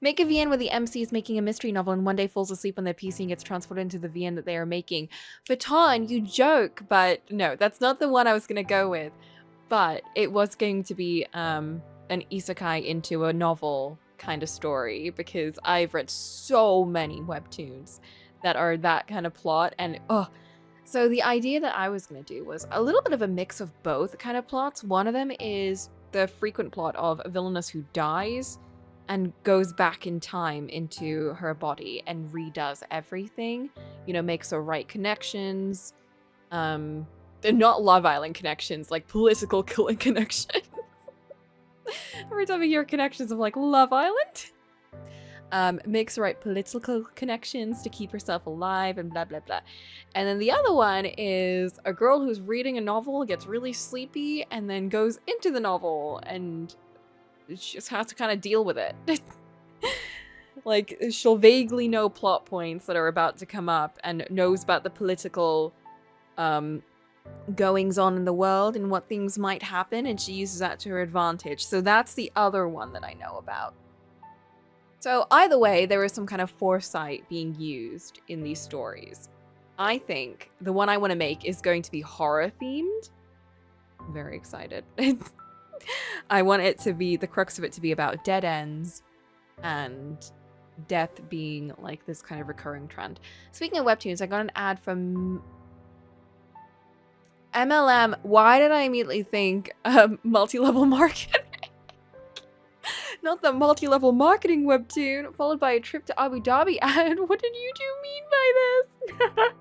Make a VN where the MC is making a mystery novel and one day falls asleep on their PC and gets transported into the VN that they are making. Fatan, you joke, but no, that's not the one I was going to go with. But it was going to be an isekai into a novel kind of story because I've read so many webtoons that are that kind of plot. And so the idea that I was going to do was a little bit of a mix of both kind of plots. One of them is the frequent plot of a villainess who dies and goes back in time into her body and redoes everything, you know, makes the right connections. They're not Love Island connections, like political connections. Every time I hear connections, I'm like, Love Island? Makes the right political connections to keep herself alive and blah, blah, blah. And then the other one is a girl who's reading a novel, gets really sleepy, and then goes into the novel and she just has to kind of deal with it. Like, she'll vaguely know plot points that are about to come up and knows about the political goings on in the world and what things might happen, and she uses that to her advantage. So that's the other one that I know about. So either way, there is some kind of foresight being used in these stories. I think the one I want to make is going to be horror themed. I'm very excited. I want it to be, the crux of it to be about dead ends and death being like this kind of recurring trend. Speaking of webtoons, I got an ad from MLM. Why did I immediately think multi-level marketing? Not the multi-level marketing webtoon, followed by a trip to Abu Dhabi ad. What did you two mean by this?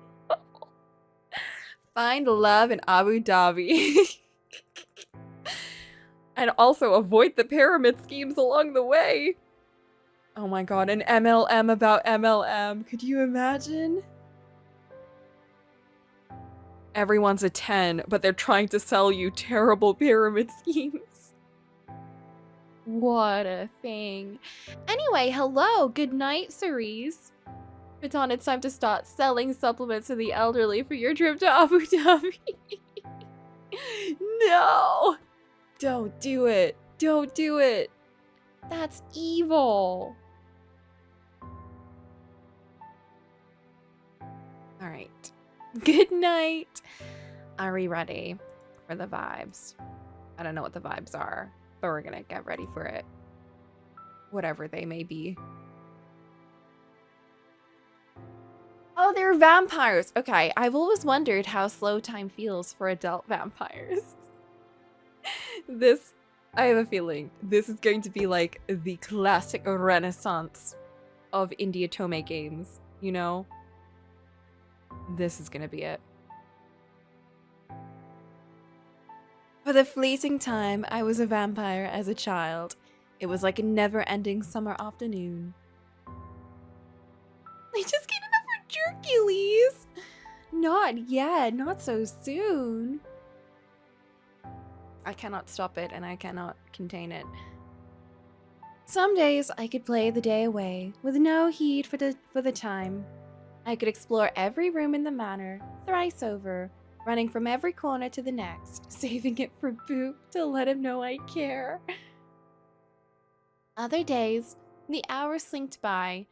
Find love in Abu Dhabi. And also avoid the pyramid schemes along the way. Oh my god, an MLM about MLM. Could you imagine? Everyone's a 10, but they're trying to sell you terrible pyramid schemes. What a thing. Anyway, hello, good night, Cerise. Baton, it's time to start selling supplements to the elderly for your trip to Abu Dhabi. No! Don't do it. Don't do it. That's evil. All right. Good night. Are we ready for the vibes? I don't know what the vibes are, but we're gonna get ready for it. Whatever they may be. Oh, they're vampires. Okay, I've always wondered how slow time feels for adult vampires. This, I have a feeling, this is going to be like the classic renaissance of indie otome games, you know? This is gonna be it. For the fleeting time I was a vampire as a child, it was like a never-ending summer afternoon. I just get enough for Jerkules! Not yet, not so soon. I cannot stop it and I cannot contain it. Some days I could play the day away with no heed for the time. I could explore every room in the manor, thrice over, running from every corner to the next, saving it for Boop to let him know I care. Other days, the hours slinked by,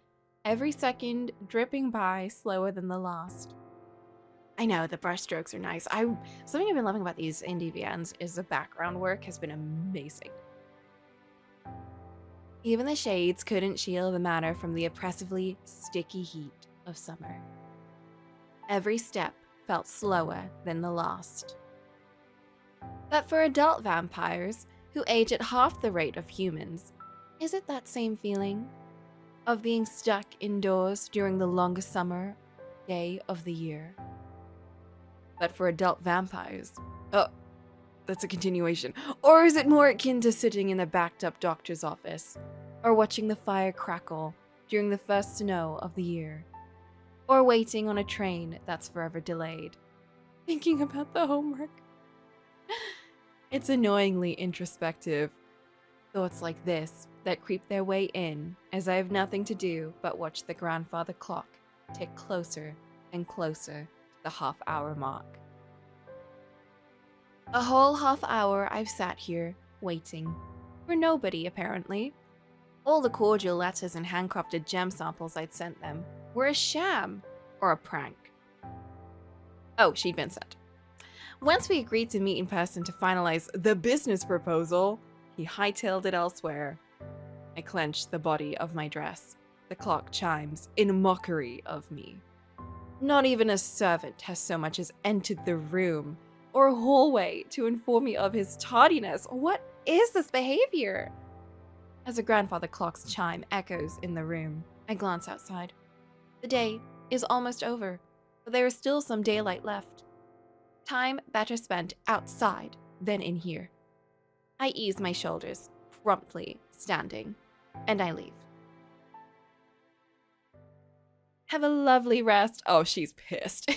every second dripping by slower than the last. I know, the brushstrokes are nice. Something I've been loving about these indie VNs is the background work has been amazing. Even the shades couldn't shield the manor from the oppressively sticky heat of summer. Every step felt slower than the last. But for adult vampires, who age at half the rate of humans, is it that same feeling of being stuck indoors during the longest summer day of the year? But for adult vampires, oh, that's a continuation. Or is it more akin to sitting in a backed-up doctor's office, or watching the fire crackle during the first snow of the year, or waiting on a train that's forever delayed, thinking about the homework? It's annoyingly introspective. Thoughts like this that creep their way in as I have nothing to do but watch the grandfather clock tick closer and closer the half-hour mark. A whole half hour I've sat here, waiting. For nobody, apparently. All the cordial letters and handcrafted gem samples I'd sent them were a sham or a prank. Oh, she'd been sent. Once we agreed to meet in person to finalize the business proposal, he hightailed it elsewhere. I clenched the body of my dress. The clock chimes in mockery of me. Not even a servant has so much as entered the room or a hallway to inform me of his tardiness. What is this behavior? As a grandfather clock's chime echoes in the room, I glance outside. The day is almost over, but there is still some daylight left. Time better spent outside than in here. I ease my shoulders, promptly standing, and I leave. Have a lovely rest. Oh, she's pissed.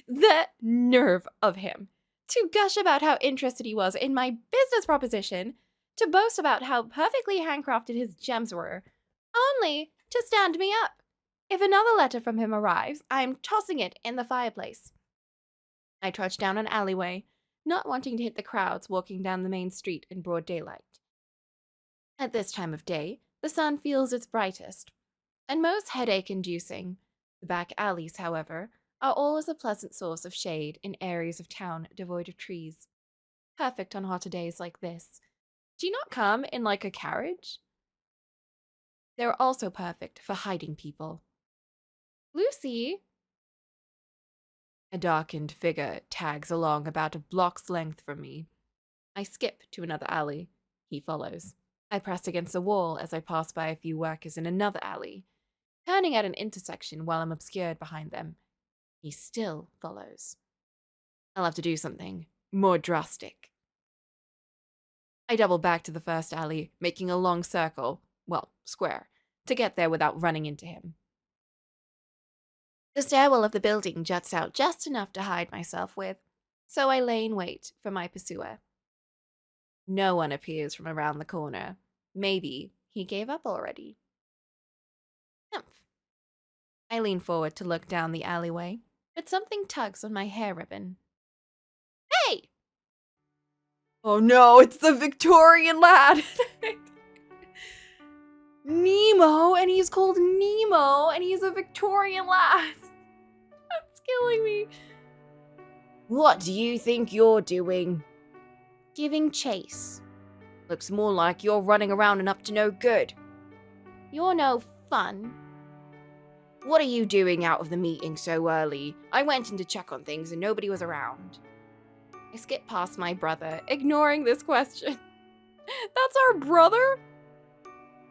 The nerve of him to gush about how interested he was in my business proposition, to boast about how perfectly handcrafted his gems were, only to stand me up. If another letter from him arrives, I am tossing it in the fireplace. I trudge down an alleyway, not wanting to hit the crowds walking down the main street in broad daylight. At this time of day, the sun feels its brightest, and most headache-inducing. The back alleys, however, are always a pleasant source of shade in areas of town devoid of trees. Perfect on hotter days like this. Do you not come in like a carriage? They're also perfect for hiding people. Lucy! A darkened figure tags along about a block's length from me. I skip to another alley. He follows. I press against the wall as I pass by a few workers in another alley, turning at an intersection while I'm obscured behind them. He still follows. I'll have to do something more drastic. I double back to the first alley, making a long circle, well, square, to get there without running into him. The stairwell of the building juts out just enough to hide myself with, so I lay in wait for my pursuer. No one appears from around the corner. Maybe he gave up already. Humph. I lean forward to look down the alleyway, but something tugs on my hair ribbon. Hey! Oh no, it's the Victorian lad! Nemo, and he's called Nemo, and he's a Victorian lad. That's killing me. What do you think you're doing? Giving chase. Looks more like you're running around and up to no good. You're no fun. What are you doing out of the meeting so early? I went in to check on things and nobody was around. I skip past my brother, ignoring this question. That's our brother?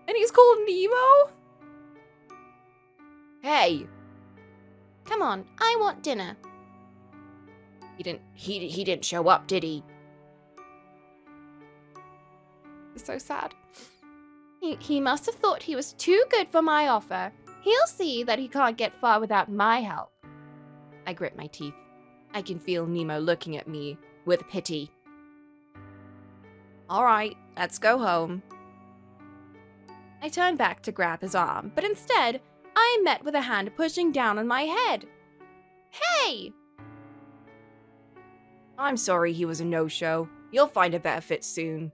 And he's called Nemo? Hey! Come on, I want dinner. He didn't show up, did he? It's so sad. He must have thought he was too good for my offer. He'll see that he can't get far without my help. I grit my teeth. I can feel Nemo looking at me with pity. All right, let's go home. I turn back to grab his arm, but instead, I am met with a hand pushing down on my head. Hey! I'm sorry he was a no-show. You'll find a better fit soon.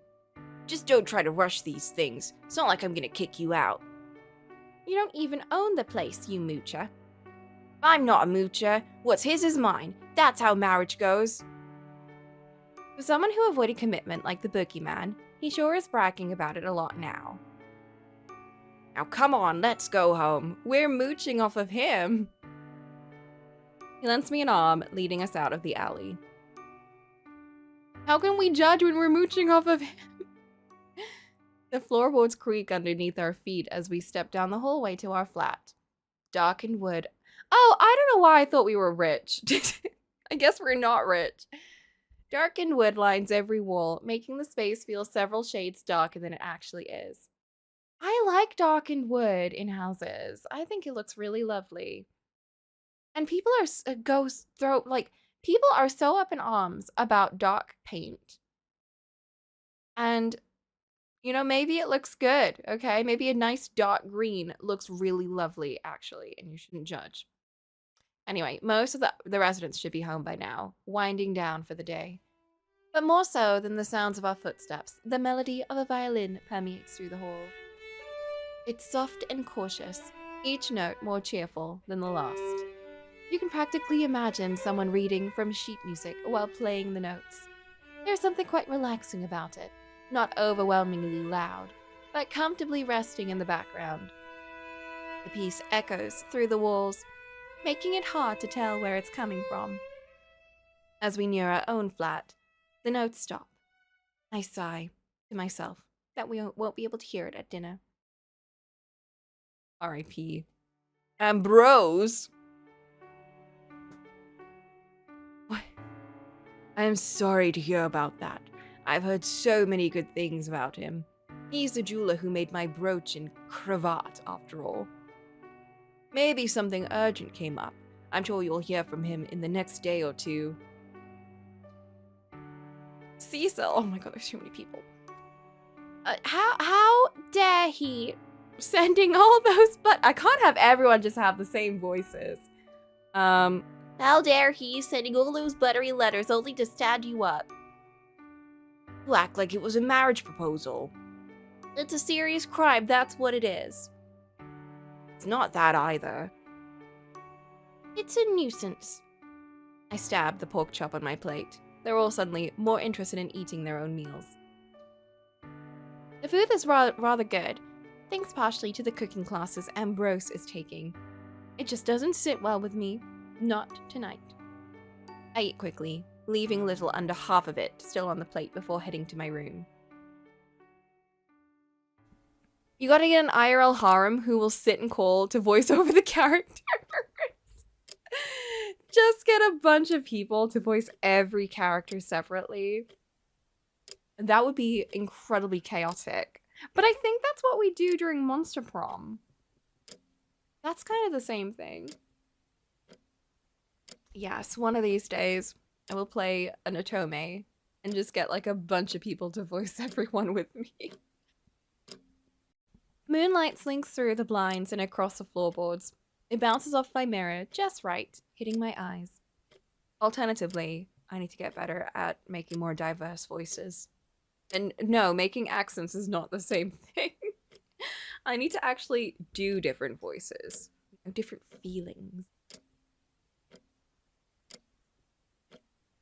Just don't try to rush these things. It's not like I'm gonna kick you out. You don't even own the place, you moocher. I'm not a moocher. What's his is mine. That's how marriage goes. For someone who avoided commitment like the boogeyman, he sure is bragging about it a lot now. Now come on, let's go home. We're mooching off of him. He lends me an arm, leading us out of the alley. How can we judge when we're mooching off of him? The floorboards creak underneath our feet as we step down the hallway to our flat. Darkened wood. Oh, I don't know why I thought we were rich. I guess we're not rich. Darkened wood lines every wall, making the space feel several shades darker than it actually is. I like darkened wood in houses. I think it looks really lovely. And people are people are so up in arms about dark paint. And maybe it looks good, okay? Maybe a nice dark green looks really lovely, actually, and you shouldn't judge. Anyway, most of the residents should be home by now, winding down for the day. But more so than the sounds of our footsteps, the melody of a violin permeates through the hall. It's soft and cautious, each note more cheerful than the last. You can practically imagine someone reading from sheet music while playing the notes. There's something quite relaxing about it, not overwhelmingly loud, but comfortably resting in the background. The piece echoes through the walls, making it hard to tell where it's coming from. As we near our own flat, the notes stop. I sigh to myself that we won't be able to hear it at dinner. R.I.P. Ambrose! What? I am sorry to hear about that. I've heard so many good things about him. He's the jeweler who made my brooch and cravat, after all. Maybe something urgent came up. I'm sure you'll hear from him in the next day or two. Cecil! Oh my god, there's too many people. How dare he sending all those, but I can't have everyone just have the same voices. How dare he sending all those buttery letters only to stand you up? You act like it was a marriage proposal. It's a serious crime, that's what it is. It's not that either. It's a nuisance. I stabbed the pork chop on my plate. They're all suddenly more interested in eating their own meals. The food is rather good, thanks partially to the cooking classes Ambrose is taking. It just doesn't sit well with me. Not tonight. I eat quickly, leaving little under half of it still on the plate before heading to my room. You gotta get an IRL harem who will sit and call to voice over the characters. Just get a bunch of people to voice every character separately. That would be incredibly chaotic. But I think that's what we do during Monster Prom. That's kind of the same thing. Yes, one of these days, I will play an otome and just get like a bunch of people to voice everyone with me. Moonlight slinks through the blinds and across the floorboards. It bounces off my mirror just right, hitting my eyes. Alternatively, I need to get better at making more diverse voices. And no, making accents is not the same thing. I need to actually do different voices, different feelings.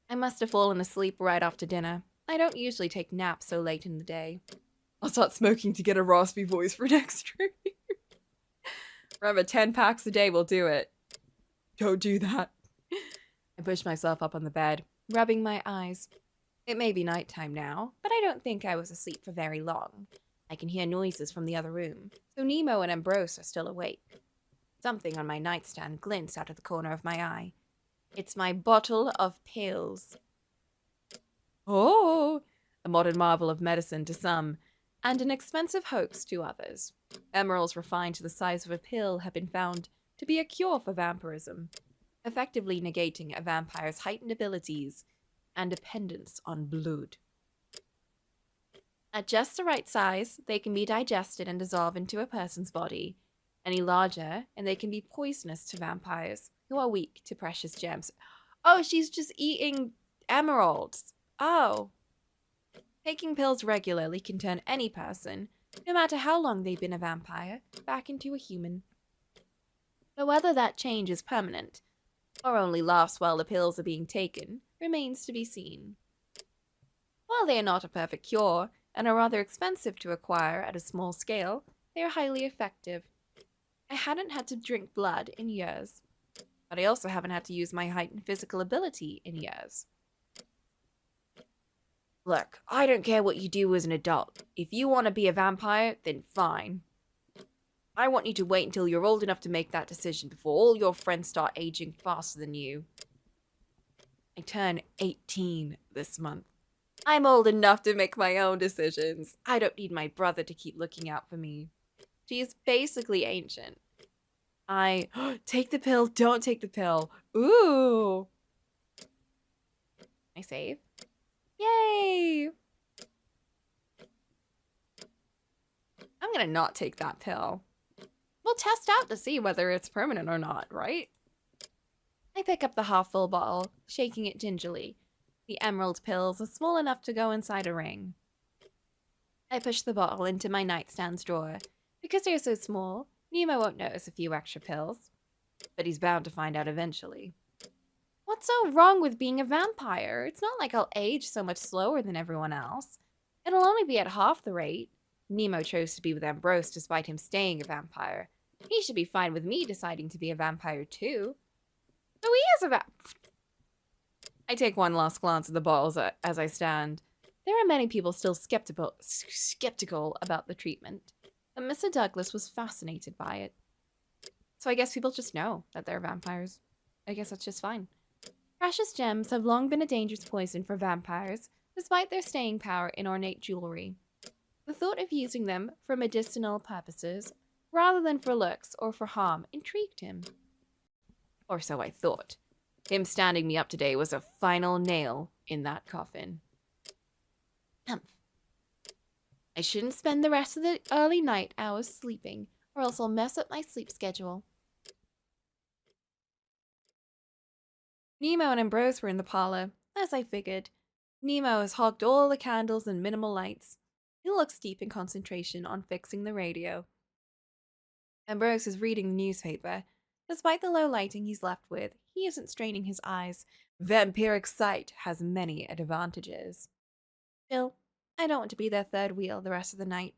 I must have fallen asleep right after dinner. I don't usually take naps so late in the day. I'll start smoking to get a raspy voice for next stream. Remember, 10 packs a day will do it. Don't do that. I push myself up on the bed, rubbing my eyes. It may be nighttime now, but I don't think I was asleep for very long. I can hear noises from the other room, so Nemo and Ambrose are still awake. Something on my nightstand glints out of the corner of my eye. It's my bottle of pills. Oh! A modern marvel of medicine to some, and an expensive hoax to others. Emeralds refined to the size of a pill have been found to be a cure for vampirism, effectively negating a vampire's heightened abilities and dependence on blood. At just the right size, they can be digested and dissolve into a person's body. Any larger, and they can be poisonous to vampires who are weak to precious gems. Oh, she's just eating emeralds. Oh. Taking pills regularly can turn any person, no matter how long they've been a vampire, back into a human. But whether that change is permanent, or only lasts while the pills are being taken, remains to be seen. While they are not a perfect cure, and are rather expensive to acquire at a small scale, they are highly effective. I hadn't had to drink blood in years, but I also haven't had to use my heightened physical ability in years. Look, I don't care what you do as an adult. If you want to be a vampire, then fine. I want you to wait until you're old enough to make that decision before all your friends start aging faster than you. I turn 18 this month. I'm old enough to make my own decisions. I don't need my brother to keep looking out for me. She's basically ancient. Take the pill, don't take the pill. Ooh. I save. Yay! I'm gonna not take that pill. We'll test out to see whether it's permanent or not, right? I pick up the half-full bottle, shaking it gingerly. The emerald pills are small enough to go inside a ring. I push the bottle into my nightstand's drawer, Because they're so small, Nemo won't notice a few extra pills. But he's bound to find out eventually. What's so wrong with being a vampire? It's not like I'll age so much slower than everyone else. It'll only be at half the rate. Nemo chose to be with Ambrose despite him staying a vampire. He should be fine with me deciding to be a vampire too. So he is a I take one last glance at the bottles as I stand. There are many people still skeptical about the treatment, but Mr. Douglas was fascinated by it. So I guess people just know that they're vampires. I guess that's just fine. Precious gems have long been a dangerous poison for vampires, despite their staying power in ornate jewelry. The thought of using them for medicinal purposes, rather than for looks or for harm, intrigued him. Or so I thought. Him standing me up today was a final nail in that coffin. Humph. I shouldn't spend the rest of the early night hours sleeping, or else I'll mess up my sleep schedule. Nemo and Ambrose were in the parlor, as I figured. Nemo has hogged all the candles and minimal lights. He looks deep in concentration on fixing the radio. Ambrose is reading the newspaper. Despite the low lighting he's left with, he isn't straining his eyes. Vampiric sight has many advantages. Still, I don't want to be their third wheel the rest of the night,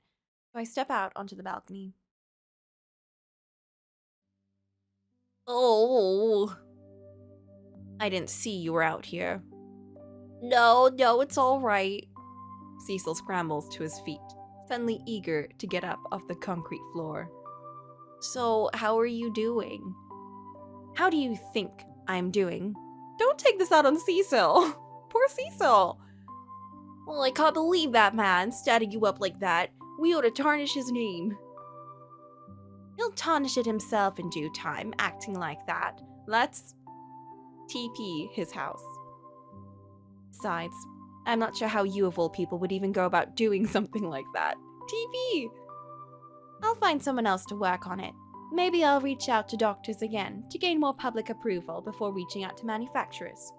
so I step out onto the balcony. Oh, I didn't see you were out here. No, it's all right. Cecil scrambles to his feet, suddenly eager to get up off the concrete floor. So, how are you doing? How do you think I'm doing? Don't take this out on Cecil. Poor Cecil. Well, I can't believe that man started you up like that. We ought to tarnish his name. He'll tarnish it himself in due time, acting like that. Let's TP his house. Besides, I'm not sure how you of all people would even go about doing something like that. TP! I'll find someone else to work on it. Maybe I'll reach out to doctors again to gain more public approval before reaching out to manufacturers.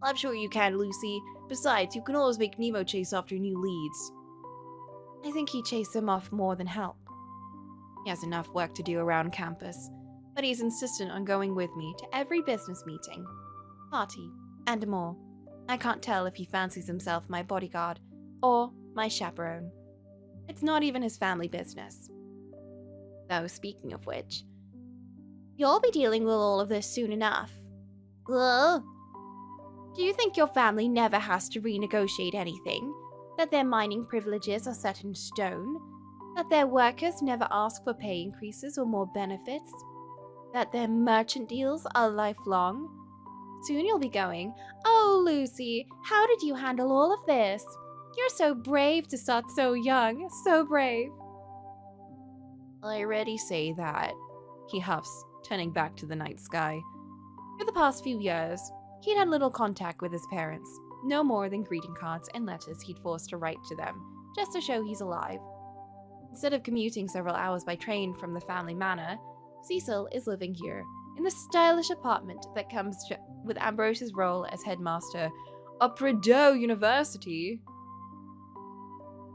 I'm sure you can, Lucy. Besides, you can always make Nemo chase after new leads. I think he'd chase him off more than help. He has enough work to do around campus, but he's insistent on going with me to every business meeting, party, and more. I can't tell if he fancies himself my bodyguard or my chaperone. It's not even his family business. Though, speaking of which, you'll be dealing with all of this soon enough. Ugh. Do you think your family never has to renegotiate anything? That their mining privileges are set in stone? That their workers never ask for pay increases or more benefits? That their merchant deals are lifelong? Soon you'll be going, "Oh, Lucy, how did you handle all of this? You're so brave to start so young, so brave." I already say that, he huffs, turning back to the night sky. For the past few years, he'd had little contact with his parents, no more than greeting cards and letters he'd forced to write to them, just to show he's alive. Instead of commuting several hours by train from the family manor, Cecil is living here, in the stylish apartment that comes with Ambrose's role as headmaster of Prideaux University.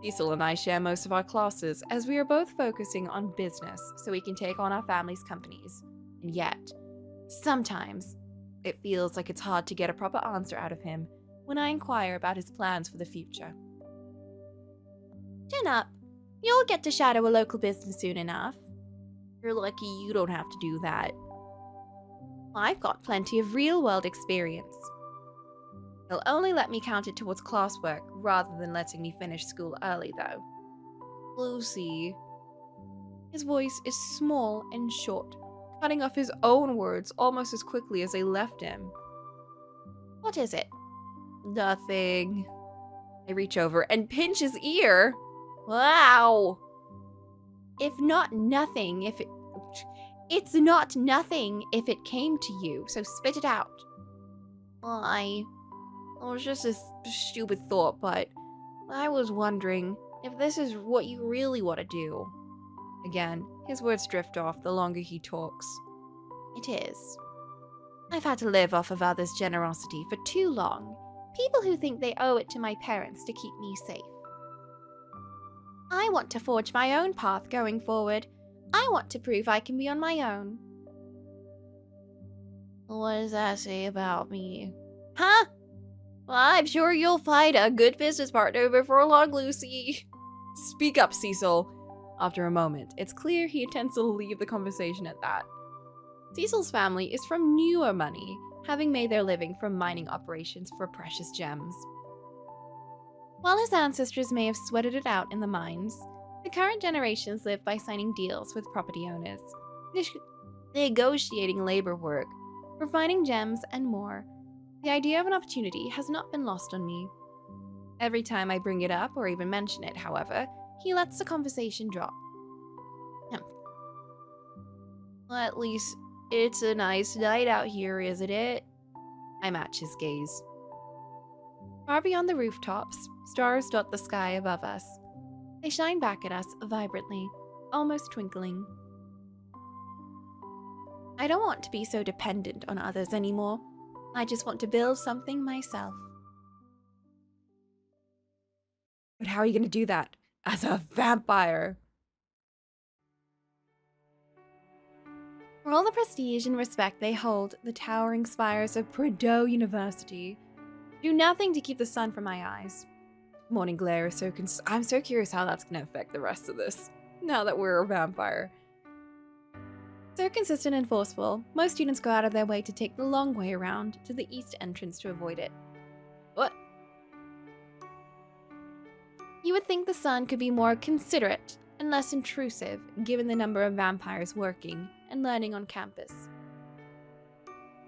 Cecil and I share most of our classes as we are both focusing on business so we can take on our family's companies. And yet, sometimes, it feels like it's hard to get a proper answer out of him when I inquire about his plans for the future. Chin up. You'll get to shadow a local business soon enough. You're lucky you don't have to do that. I've got plenty of real-world experience. He'll only let me count it towards classwork rather than letting me finish school early, though. Lucy. His voice is small and short, cutting off his own words almost as quickly as they left him. What is it? Nothing. I reach over and pinch his ear. Wow. It's not nothing if it came to you, so spit it out. It was just a stupid thought, but I was wondering if this is what you really want to do. Again, his words drift off the longer he talks. It is. I've had to live off of others' generosity for too long. People who think they owe it to my parents to keep me safe. I want to forge my own path going forward. I want to prove I can be on my own. What does that say about me? Huh? Well, I'm sure you'll find a good business partner before long, Lucy. Speak up, Cecil. After a moment, it's clear he intends to leave the conversation at that. Cecil's family is from newer money, having made their living from mining operations for precious gems. While his ancestors may have sweated it out in the mines, the current generations live by signing deals with property owners, negotiating labor work, refining gems, and more. The idea of an opportunity has not been lost on me. Every time I bring it up or even mention it, however, he lets the conversation drop. Well, at least it's a nice night out here, isn't it? I match his gaze. Far beyond the rooftops, stars dot the sky above us. They shine back at us vibrantly, almost twinkling. I don't want to be so dependent on others anymore. I just want to build something myself. But how are you going to do that as a vampire? For all the prestige and respect they hold, the towering spires of Prideaux University do nothing to keep the sun from my eyes. Morning glare is so I'm so curious how that's going to affect the rest of this, now that we're a vampire. So consistent and forceful, most students go out of their way to take the long way around to the east entrance to avoid it. What? You would think the sun could be more considerate and less intrusive, given the number of vampires working and learning on campus.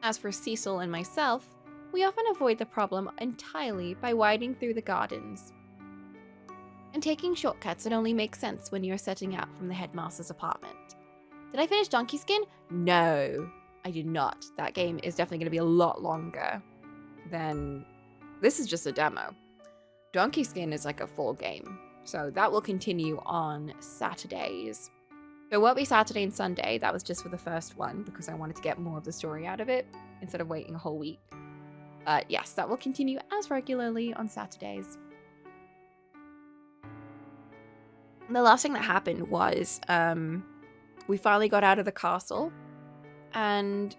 As for Cecil and myself, we often avoid the problem entirely by widening through the gardens and taking shortcuts that only make sense when you're setting out from the headmaster's apartment. Did I finish Donkey Skin? No, I did not. That game is definitely going to be a lot longer than... This is just a demo. Donkey Skin is like a full game, so that will continue on Saturdays. There won't be Saturday and Sunday. That was just for the first one because I wanted to get more of the story out of it instead of waiting a whole week. Yes, that will continue as regularly on Saturdays. The last thing that happened was we finally got out of the castle and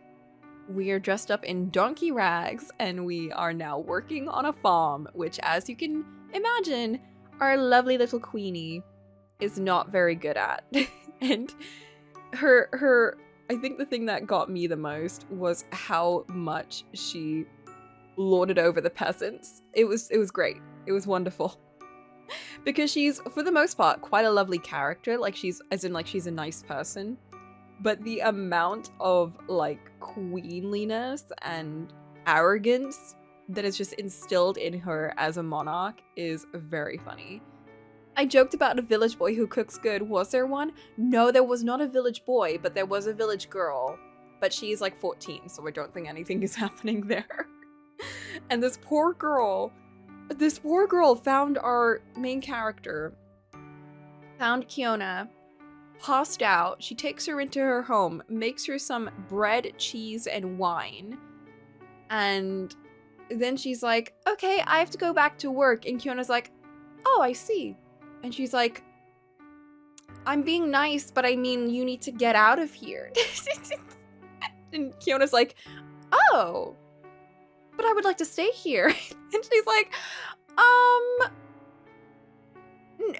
we're dressed up in donkey rags and we are now working on a farm, which, as you can imagine, our lovely little Queenie is not very good at. And her I think the thing that got me the most was how much she lorded over the peasants. It was great. It was wonderful. Because she's, for the most part, quite a lovely character. Like, she's a nice person. But the amount of, like, queenliness and arrogance that is just instilled in her as a monarch is very funny. I joked about a village boy who cooks good. Was there one? No, there was not a village boy, but there was a village girl. But she's like 14, so I don't think anything is happening there. And this poor girl found our main character, found Kiona, passed out. She takes her into her home, makes her some bread, cheese, and wine. And then she's like, okay, I have to go back to work. And Kiona's like, oh, I see. And she's like, I'm being nice, but I mean, you need to get out of here. And Kiona's like, oh, but I would like to stay here. And she's like,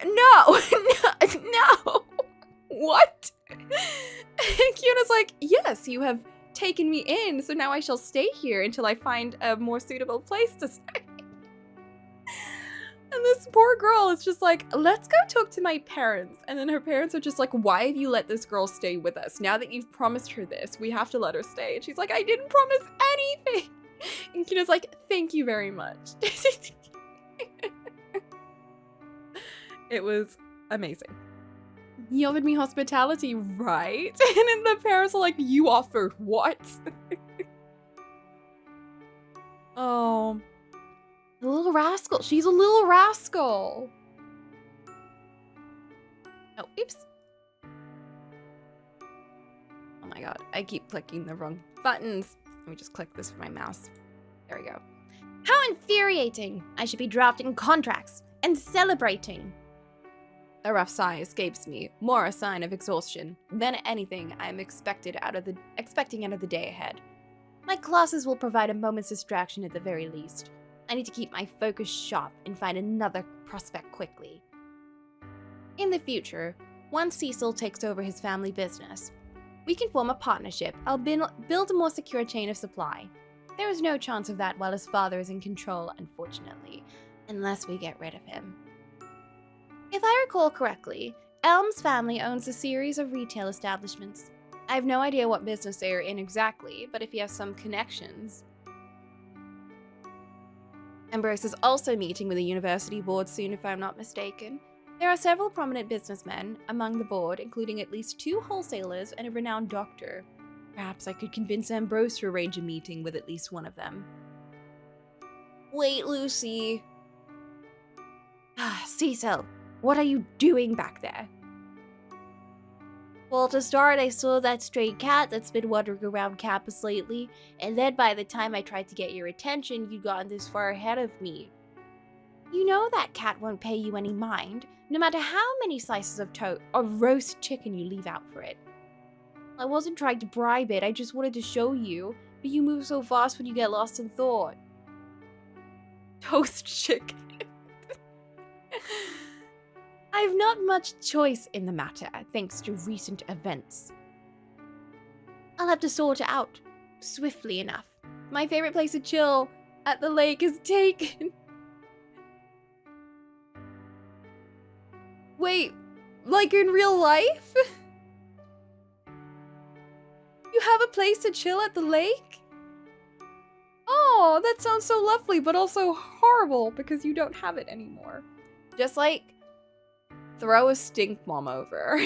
no, no, what? And Kiona's like, yes, you have taken me in, so now I shall stay here until I find a more suitable place to stay. And this poor girl is just like, let's go talk to my parents. And then her parents are just like, why have you let this girl stay with us? Now that you've promised her this, we have to let her stay. And she's like, I didn't promise anything. And Kina's like, thank you very much. It was amazing. You offered me hospitality, right? And then the parents are like, you offered what? Oh. The little rascal. She's a little rascal. Oh, oops. Oh my god. I keep clicking the wrong buttons. Let me just click this with my mouse. There we go. How infuriating. I should be drafting contracts and celebrating. A rough sigh escapes me, more a sign of exhaustion than anything I am expecting out of the day ahead. My classes will provide a moment's distraction at the very least. I need to keep my focus sharp and find another prospect quickly. In the future, once Cecil takes over his family business, we can form a partnership. I'll build a more secure chain of supply. There is no chance of that while his father is in control, unfortunately, unless we get rid of him. If I recall correctly, Elm's family owns a series of retail establishments. I have no idea what business they are in exactly, but if he has some connections. Ambrose is also meeting with the university board soon, if I'm not mistaken. There are several prominent businessmen among the board, including at least 2 wholesalers and a renowned doctor. Perhaps I could convince Ambrose to arrange a meeting with at least one of them. Wait, Lucy. Cecil, what are you doing back there? Well, to start, I saw that stray cat that's been wandering around campus lately, and then by the time I tried to get your attention, you'd gotten this far ahead of me. You know that cat won't pay you any mind, no matter how many slices of roast chicken you leave out for it. I wasn't trying to bribe it, I just wanted to show you, but you move so fast when you get lost in thought. Toast chicken. I've not much choice in the matter, thanks to recent events. I'll have to sort it out, swiftly enough. My favorite place to chill at the lake is taken. Wait, like in real life? You have a place to chill at the lake? Oh, that sounds so lovely, but also horrible because you don't have it anymore. Just like, throw a stink bomb over.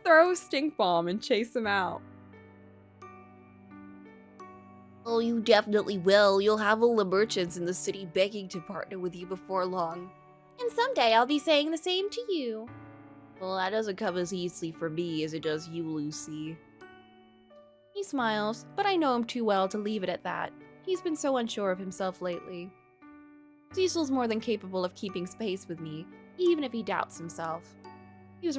Throw a stink bomb and chase them out. Oh, you definitely will. You'll have all the merchants in the city begging to partner with you before long. And someday I'll be saying the same to you. Well, that doesn't come as easily for me as it does you, Lucy. He smiles, but I know him too well to leave it at that. He's been so unsure of himself lately. Cecil's more than capable of keeping pace with me, even if he doubts himself. He was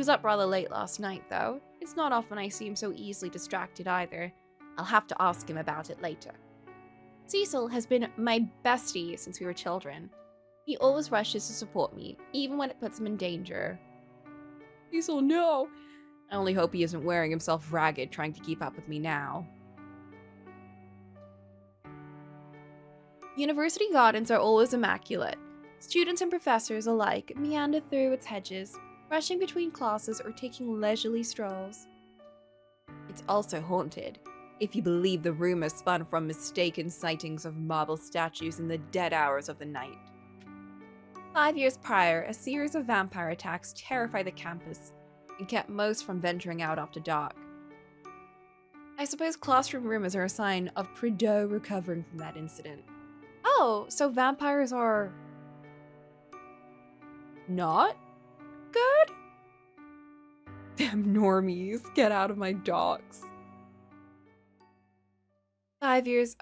up rather late last night, though. It's not often I see him so easily distracted either. I'll have to ask him about it later. Cecil has been my bestie since we were children. He always rushes to support me, even when it puts him in danger. Cecil, no! I only hope he isn't wearing himself ragged trying to keep up with me now. University gardens are always immaculate. Students and professors alike meander through its hedges, rushing between classes or taking leisurely strolls. It's also haunted, if you believe the rumors spun from mistaken sightings of marble statues in the dead hours of the night. 5 years prior, a series of vampire attacks terrified the campus and kept most from venturing out after dark. I suppose classroom rumors are a sign of Prideaux recovering from that incident. Oh, so vampires are not good? Damn normies, get out of my docks. 5 years,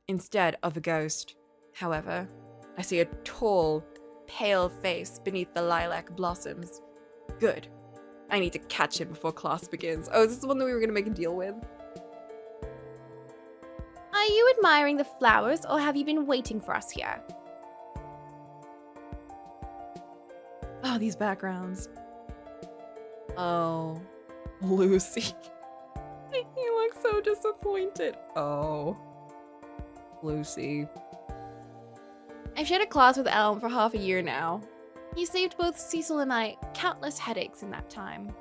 instead of a ghost. However, I see a tall, pale face beneath the lilac blossoms. Good. I need to catch him before class begins. Oh, is this the one that we were going to make a deal with? Are you admiring the flowers, or have you been waiting for us here? Oh, these backgrounds. Oh, Lucy. He looks so disappointed. Oh, Lucy. I've shared a class with Elm for half a year now. He saved both Cecil and I countless headaches in that time.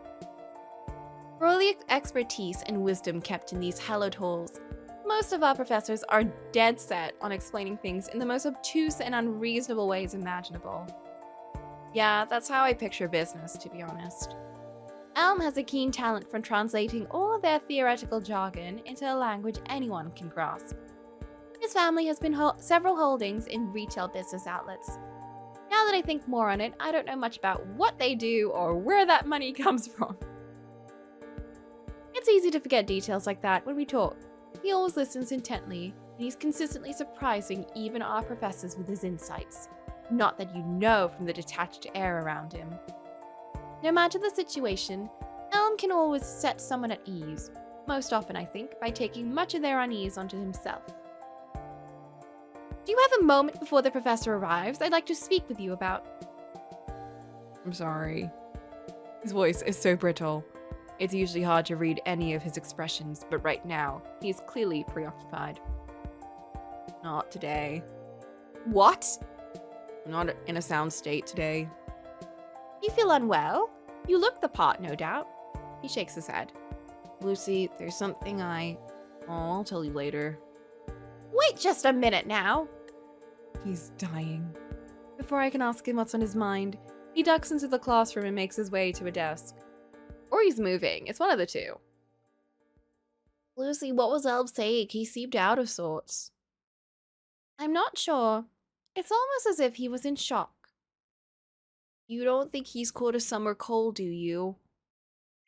For all the expertise and wisdom kept in these hallowed halls, most of our professors are dead set on explaining things in the most obtuse and unreasonable ways imaginable. Yeah, that's how I picture business, to be honest. Elm has a keen talent for translating all of their theoretical jargon into a language anyone can grasp. His family has been several holdings in retail business outlets. Now that I think more on it, I don't know much about what they do or where that money comes from. It's easy to forget details like that when we talk. He always listens intently, and he's consistently surprising even our professors with his insights. not that you know from the detached air around him. No matter the situation, Elm can always set someone at ease, most often I think by taking much of their unease onto himself. Do you have a moment before the professor arrives I'd like to speak with you about? I'm sorry. His voice is so brittle. It's usually hard to read any of his expressions, but right now, he's clearly preoccupied. Not today. What? I'm not in a sound state today. You feel unwell? You look the part, no doubt. He shakes his head. Lucy, there's something I'll tell you later. Wait just a minute now. He's dying. Before I can ask him what's on his mind, he ducks into the classroom and makes his way to a desk. Or he's moving. It's one of the two. Lucy, what was Elm saying? He seemed out of sorts. I'm not sure. It's almost as if he was in shock. You don't think he's caught a summer cold, do you?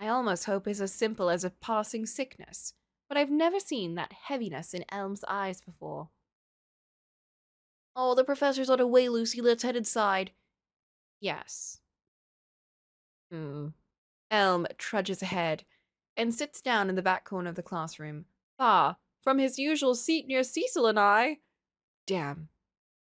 I almost hope it's as simple as a passing sickness, but I've never seen that heaviness in Elm's eyes before. Oh, the professor's on the way, Lucy. Let's head inside. Yes. Elm trudges ahead and sits down in the back corner of the classroom, far from his usual seat near Cecil and I. Damn.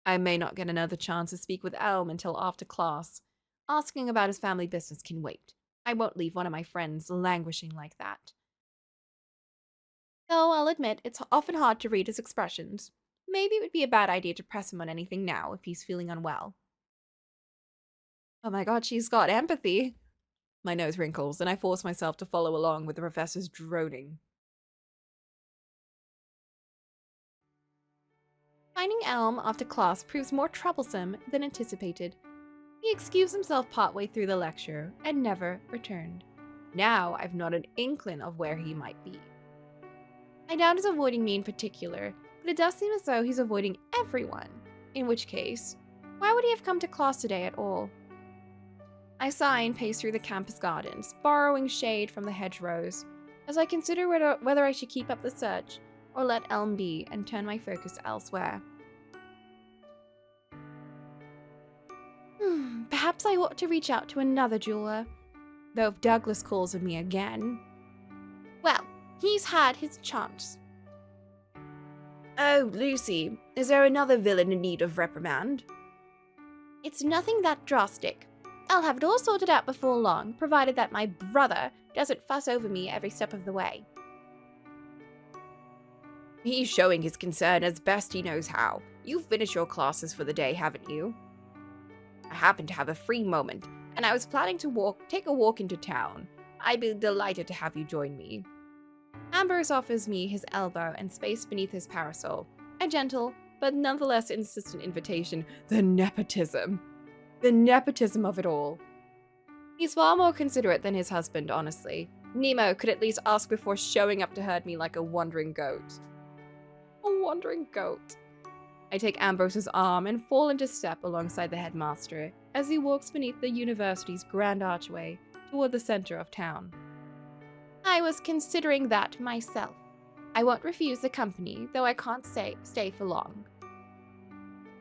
I may not get another chance to speak with Elm until after class. Asking about his family business can wait. I won't leave one of my friends languishing like that. Though I'll admit it's often hard to read his expressions. Maybe it would be a bad idea to press him on anything now if he's feeling unwell. Oh my god, she's got empathy. My nose wrinkles, and I force myself to follow along with the professor's droning. Finding Elm after class proves more troublesome than anticipated. He excused himself partway through the lecture and never returned. Now I've not an inkling of where he might be. I doubt he's avoiding me in particular, but it does seem as though he's avoiding everyone. In which case, why would he have come to class today at all? I sigh and pace through the campus gardens, borrowing shade from the hedgerows, as I consider whether I should keep up the search or let Elm be and turn my focus elsewhere. Perhaps I ought to reach out to another jeweler, though if Douglas calls on me again... Well, he's had his chance. Oh, Lucy, is there another villain in need of reprimand? It's nothing that drastic. I'll have it all sorted out before long, provided that my brother doesn't fuss over me every step of the way. He's showing his concern as best he knows how. You've finished your classes for the day, haven't you? I happen to have a free moment, and I was planning to take a walk into town. I'd be delighted to have you join me. Ambrose offers me his elbow and space beneath his parasol, a gentle, but nonetheless insistent invitation. The nepotism. The nepotism of it all. He's far more considerate than his husband, honestly. Nemo could at least ask before showing up to herd me like a wandering goat. A wandering goat. I take Ambrose's arm and fall into step alongside the headmaster as he walks beneath the university's grand archway toward the center of town. I was considering that myself. I won't refuse the company, though I can't stay for long.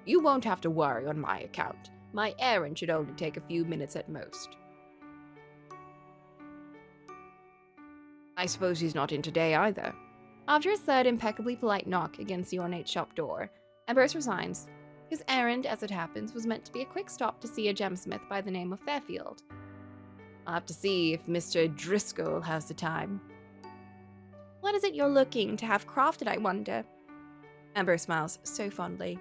You won't have to worry on my account. My errand should only take a few minutes at most. I suppose he's not in today either. After a third impeccably polite knock against the ornate shop door, Ambrose resigns. His errand, as it happens, was meant to be a quick stop to see a gemsmith by the name of Fairfield. I'll have to see if Mr. Driscoll has the time. What is it you're looking to have crafted, I wonder? Ambrose smiles so fondly.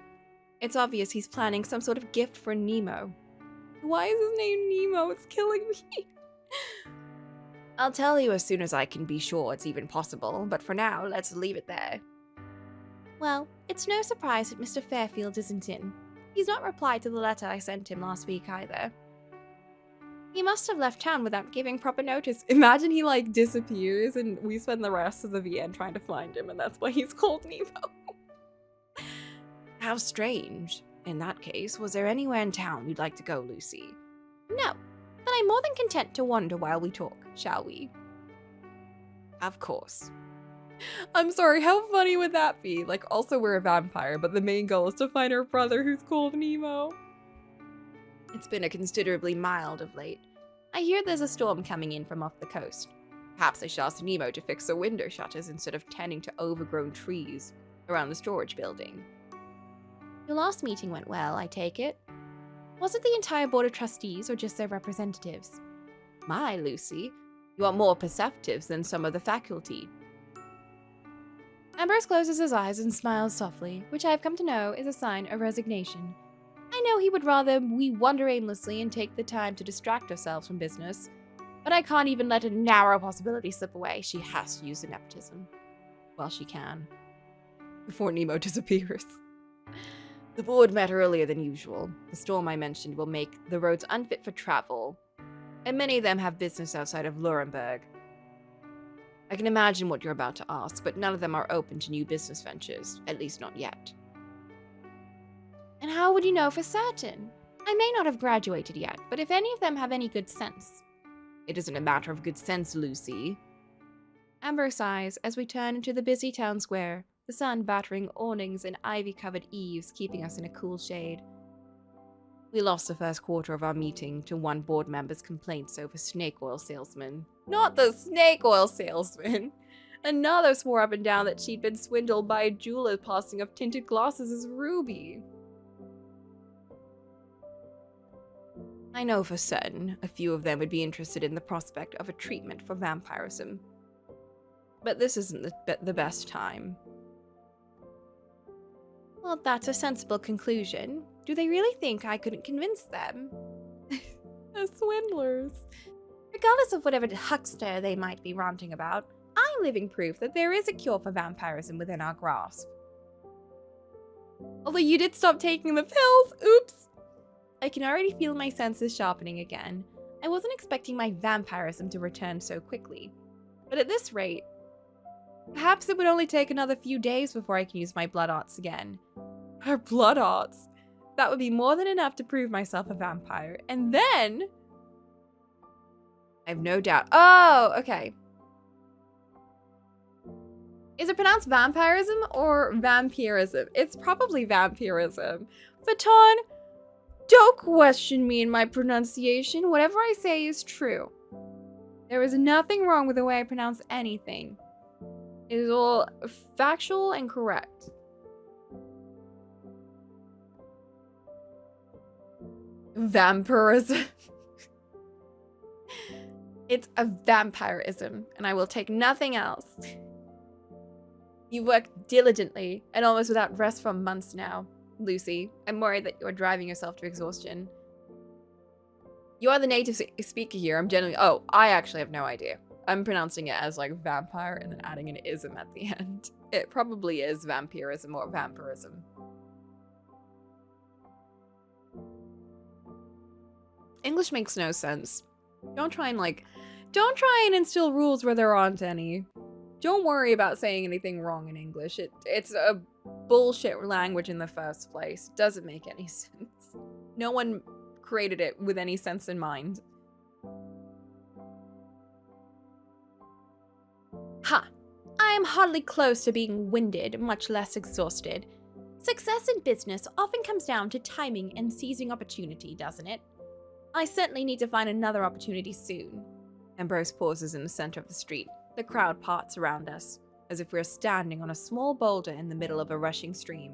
It's obvious he's planning some sort of gift for Nemo. Why is his name Nemo? It's killing me. I'll tell you as soon as I can be sure it's even possible, but for now, let's leave it there. Well, it's no surprise that Mr. Fairfield isn't in. He's not replied to the letter I sent him last week either. He must have left town without giving proper notice. Imagine he, disappears and we spend the rest of the VN trying to find him, and that's why he's called Nemo. How strange. In that case, was there anywhere in town you'd like to go, Lucy? No, but I'm more than content to wander while we talk, shall we? Of course. I'm sorry, how funny would that be? Also, we're a vampire, but the main goal is to find our brother who's called Nemo. It's been a considerably mild of late. I hear there's a storm coming in from off the coast. Perhaps I should ask Nemo to fix the window shutters instead of tending to overgrown trees around the storage building. Your last meeting went well, I take it. Was it the entire board of trustees or just their representatives? My, Lucy, you are more perceptive than some of the faculty. Ambrose closes his eyes and smiles softly, which I have come to know is a sign of resignation. I know he would rather we wander aimlessly and take the time to distract ourselves from business, but I can't even let a narrow possibility slip away. She has to use the nepotism. Well, she can. Before Nemo disappears. The board met earlier than usual. The storm I mentioned will make the roads unfit for travel, and many of them have business outside of Nuremberg. I can imagine what you're about to ask, but none of them are open to new business ventures, at least not yet. And how would you know for certain? I may not have graduated yet, but if any of them have any good sense. It isn't a matter of good sense, Lucy. Amber sighs as we turn into the busy town square, the sun battering awnings and ivy-covered eaves, keeping us in a cool shade. We lost the first quarter of our meeting to one board member's complaints over snake oil salesman. Not the snake oil salesman! Another swore up and down that she'd been swindled by a jeweler passing off tinted glasses as ruby. I know for certain a few of them would be interested in the prospect of a treatment for vampirism. But this isn't the best time. Well, that's a sensible conclusion. Do they really think I couldn't convince them? As swindlers. Regardless of whatever huckster they might be ranting about, I'm living proof that there is a cure for vampirism within our grasp. Although you did stop taking the pills, oops! I can already feel my senses sharpening again. I wasn't expecting my vampirism to return so quickly. But at this rate, perhaps it would only take another few days before I can use my blood arts again. Her blood arts? That would be more than enough to prove myself a vampire. And then... I have no doubt. Oh, okay. Is it pronounced vampirism or vampirism? It's probably vampirism. Faton, don't question me in my pronunciation. Whatever I say is true. There is nothing wrong with the way I pronounce anything. It is all factual and correct. Vampirism. It's a vampirism, and I will take nothing else. You worked diligently and almost without rest for months now, Lucy. I'm worried that you're driving yourself to exhaustion. You are the native speaker here. I actually have no idea. I'm pronouncing it as like vampire and then adding an ism at the end. It probably is vampirism or vampirism. English makes no sense. Don't try and instill rules where there aren't any. Don't worry about saying anything wrong in English. It's a bullshit language in the first place. It doesn't make any sense. No one created it with any sense in mind. Ha! I am hardly close to being winded, much less exhausted. Success in business often comes down to timing and seizing opportunity, doesn't it? I certainly need to find another opportunity soon. Ambrose pauses in the center of the street. The crowd parts around us, as if we're standing on a small boulder in the middle of a rushing stream.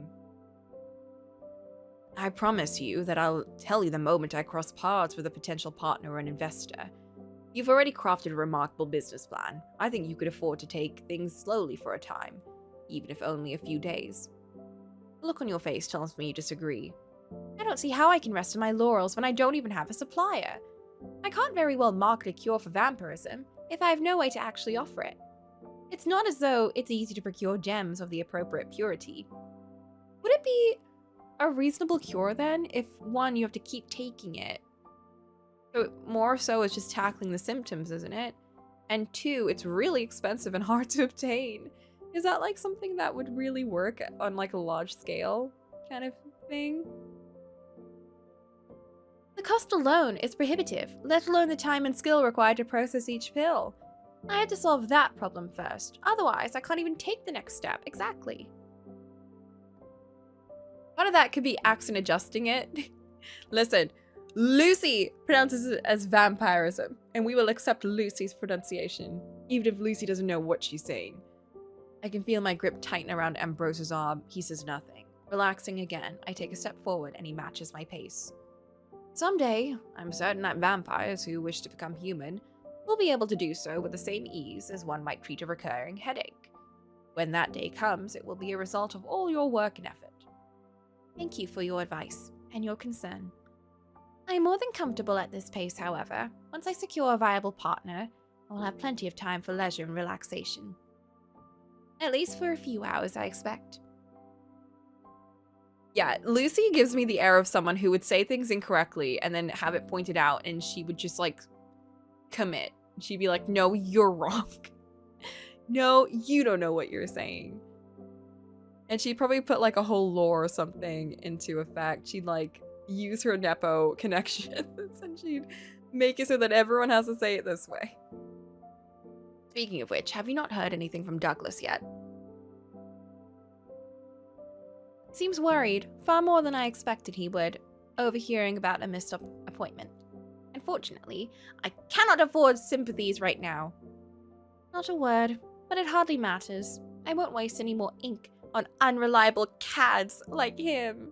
I promise you that I'll tell you the moment I cross paths with a potential partner or an investor. You've already crafted a remarkable business plan. I think you could afford to take things slowly for a time, even if only a few days. The look on your face tells me you disagree. I don't see how I can rest on my laurels when I don't even have a supplier. I can't very well market a cure for vampirism if I have no way to actually offer it. It's not as though it's easy to procure gems of the appropriate purity. Would it be a reasonable cure then if, one, you have to keep taking it? So more so it's just tackling the symptoms, isn't it? And two, it's really expensive and hard to obtain. Is that like something that would really work on like a large scale kind of thing? The cost alone is prohibitive, let alone the time and skill required to process each pill. I had to solve that problem first, otherwise I can't even take the next step. Exactly. Part of that could be accent adjusting it. Listen, Lucy pronounces it as vampirism, and we will accept Lucy's pronunciation, even if Lucy doesn't know what she's saying. I can feel my grip tighten around Ambrose's arm. He says nothing. Relaxing again, I take a step forward and he matches my pace. Someday, I'm certain that vampires who wish to become human will be able to do so with the same ease as one might treat a recurring headache. When that day comes, it will be a result of all your work and effort. Thank you for your advice and your concern. I am more than comfortable at this pace, however. Once I secure a viable partner, I will have plenty of time for leisure and relaxation. At least for a few hours, I expect. Yeah, Lucy gives me the air of someone who would say things incorrectly and then have it pointed out, and she would just, like, commit. She'd be like, no, you're wrong. No, you don't know what you're saying. And she'd probably put, like, a whole lore or something into effect. She'd, like, use her Nepo connections, and she'd make it so that everyone has to say it this way. Speaking of which, have you not heard anything from Douglas yet? Seems worried, far more than I expected he would, overhearing about a missed appointment. Unfortunately, I cannot afford sympathies right now. Not a word, but it hardly matters. I won't waste any more ink on unreliable cads like him.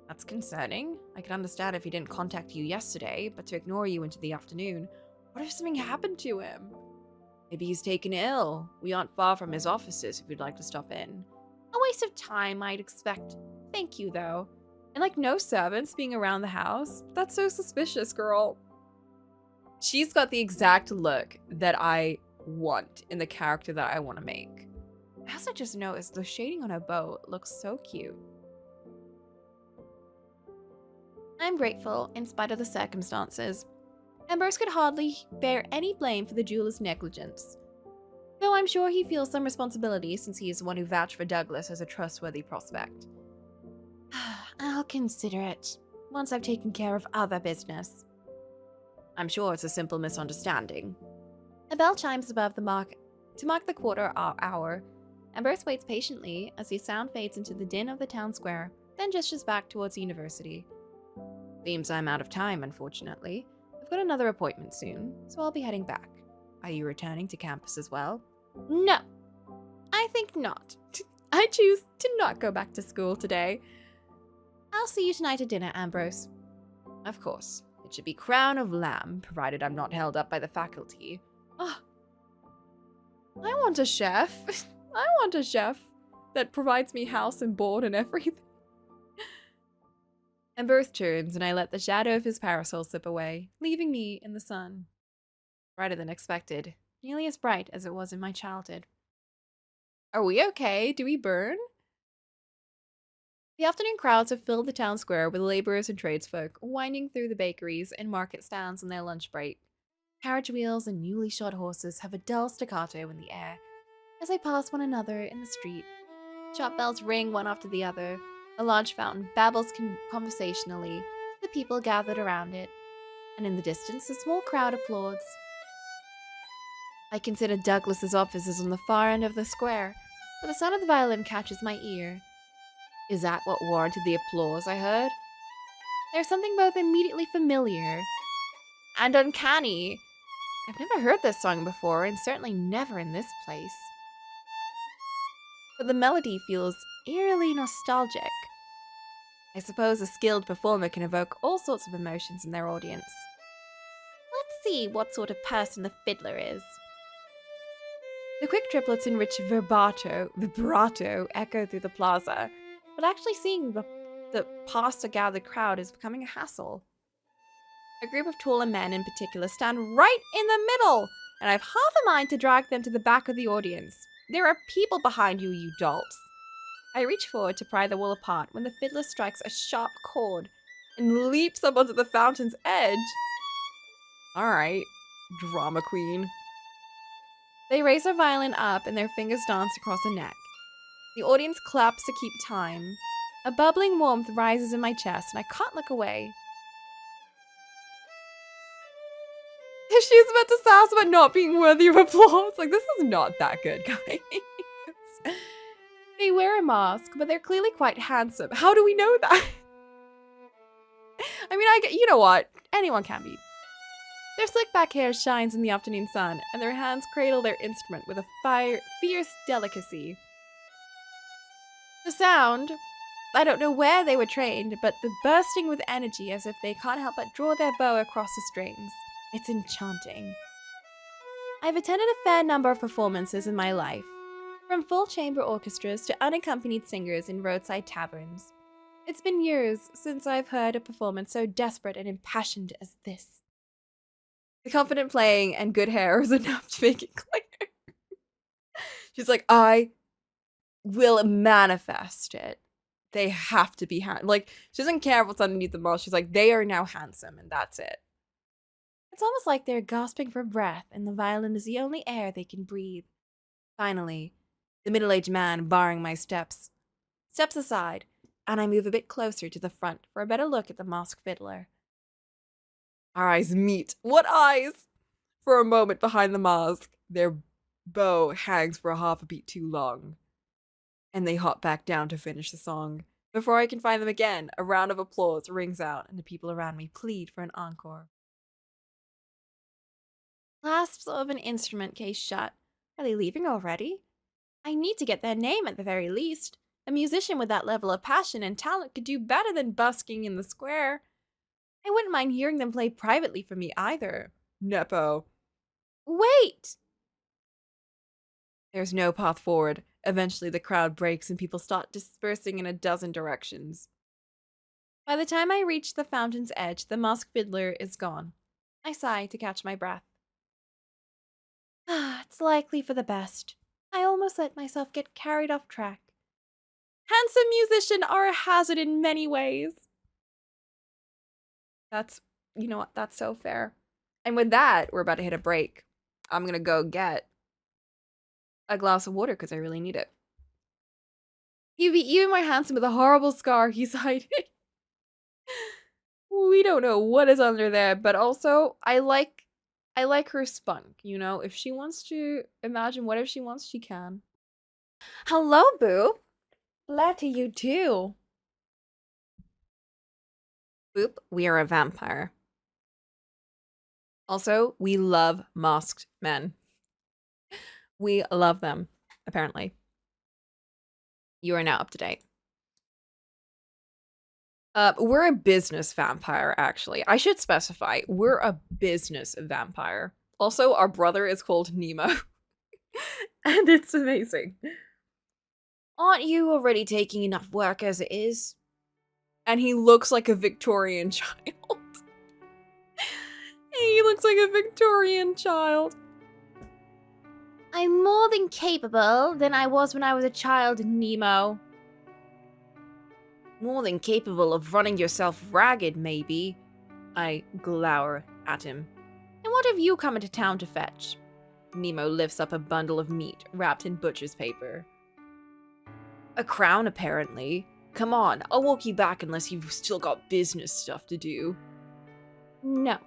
That's concerning. I can understand if he didn't contact you yesterday, but to ignore you into the afternoon, what if something happened to him? Maybe he's taken ill. We aren't far from his offices if you'd like to stop in. A waste of time, I'd expect. Thank you, though. And, like, no servants being around the house? That's so suspicious, girl. She's got the exact look that I want in the character that I want to make. As I just noticed, the shading on her boat looks so cute. I'm grateful, in spite of the circumstances. Ambrose could hardly bear any blame for the jeweler's negligence. Though I'm sure he feels some responsibility since he is the one who vouched for Douglas as a trustworthy prospect. I'll consider it, once I've taken care of other business. I'm sure it's a simple misunderstanding. A bell chimes above the mark to mark the quarter hour. Ambrose waits patiently as the sound fades into the din of the town square, then gestures back towards the university. Seems I'm out of time, unfortunately. I've got another appointment soon, so I'll be heading back. Are you returning to campus as well? No, I think not. I choose to not go back to school today. I'll see you tonight at dinner, Ambrose. Of course. It should be crown of lamb, provided I'm not held up by the faculty. Oh, I want a chef. I want a chef that provides me house and board and everything. Ambrose turns, and I let the shadow of his parasol slip away, leaving me in the sun. Brighter than expected, nearly as bright as it was in my childhood. Are we okay? Do we burn? The afternoon crowds have filled the town square with laborers and tradesfolk winding through the bakeries and market stands on their lunch break. Carriage wheels and newly shod horses have a dull staccato in the air as they pass one another in the street. Shop bells ring one after the other. A large fountain babbles conversationally. The people gathered around it, and in the distance a small crowd applauds. I consider Douglas's office is on the far end of the square, but the sound of the violin catches my ear. Is that what warranted the applause I heard? There's something both immediately familiar and uncanny. I've never heard this song before, and certainly never in this place. But the melody feels eerily nostalgic. I suppose a skilled performer can evoke all sorts of emotions in their audience. Let's see what sort of person the fiddler is. The quick triplets in rich vibrato echo through the plaza, but actually seeing the past a gathered crowd is becoming a hassle. A group of taller men in particular stand right in the middle, and I've half a mind to drag them to the back of the audience. There are people behind you, you dolts. I reach forward to pry the wall apart when the fiddler strikes a sharp chord and leaps up onto the fountain's edge. Alright, drama queen. They raise their violin up and their fingers dance across the neck. The audience claps to keep time. A bubbling warmth rises in my chest and I can't look away. She's about to sass about not being worthy of applause. Like, this is not that good, guys. They wear a mask, but they're clearly quite handsome. How do we know that? I mean, you know what? Anyone can be. Their slick back hair shines in the afternoon sun, and their hands cradle their instrument with a fierce delicacy. The sound, I don't know where they were trained, but the bursting with energy as if they can't help but draw their bow across the strings. It's enchanting. I've attended a fair number of performances in my life, from full chamber orchestras to unaccompanied singers in roadside taverns. It's been years since I've heard a performance so desperate and impassioned as this. The confident playing and good hair was enough to make it clear. She's like, I will manifest it. They have to be like, she doesn't care what's underneath the mask. She's like, they are now handsome, and that's it. It's almost like they're gasping for breath, and the violin is the only air they can breathe. Finally, the middle-aged man, barring my steps aside, and I move a bit closer to the front for a better look at the masked fiddler. Our eyes meet. What eyes? For a moment behind the mask, their bow hangs for a half a beat too long. And they hop back down to finish the song. Before I can find them again, a round of applause rings out and the people around me plead for an encore. Clasps of an instrument case shut. Are they leaving already? I need to get their name at the very least. A musician with that level of passion and talent could do better than busking in the square. I wouldn't mind hearing them play privately for me either. Nepo. Wait! There's no path forward. Eventually the crowd breaks and people start dispersing in a dozen directions. By the time I reach the fountain's edge, the masked fiddler is gone. I sigh to catch my breath. It's likely for the best. I almost let myself get carried off track. Handsome musicians are a hazard in many ways. You know what, that's so fair. And with that, we're about to hit a break. I'm gonna go get a glass of water because I really need it. You'd be even more handsome with a horrible scar, he's hiding. We don't know what is under there, but also I like her spunk, you know? If she wants to imagine whatever she wants, she can. Hello, boo. Glad to you too. Boop, we are a vampire. Also, we love masked men. We love them, apparently. You are now up to date. We're a business vampire, actually. I should specify, we're a business vampire. Also, our brother is called Nemo. And it's amazing. Aren't you already taking enough work as it is? And he looks like a Victorian child. He looks like a Victorian child. I'm more than capable than I was when I was a child, Nemo. More than capable of running yourself ragged, maybe. I glower at him. And what have you come into town to fetch? Nemo lifts up a bundle of meat wrapped in butcher's paper. A crown, apparently. Come on, I'll walk you back unless you've still got business stuff to do. No.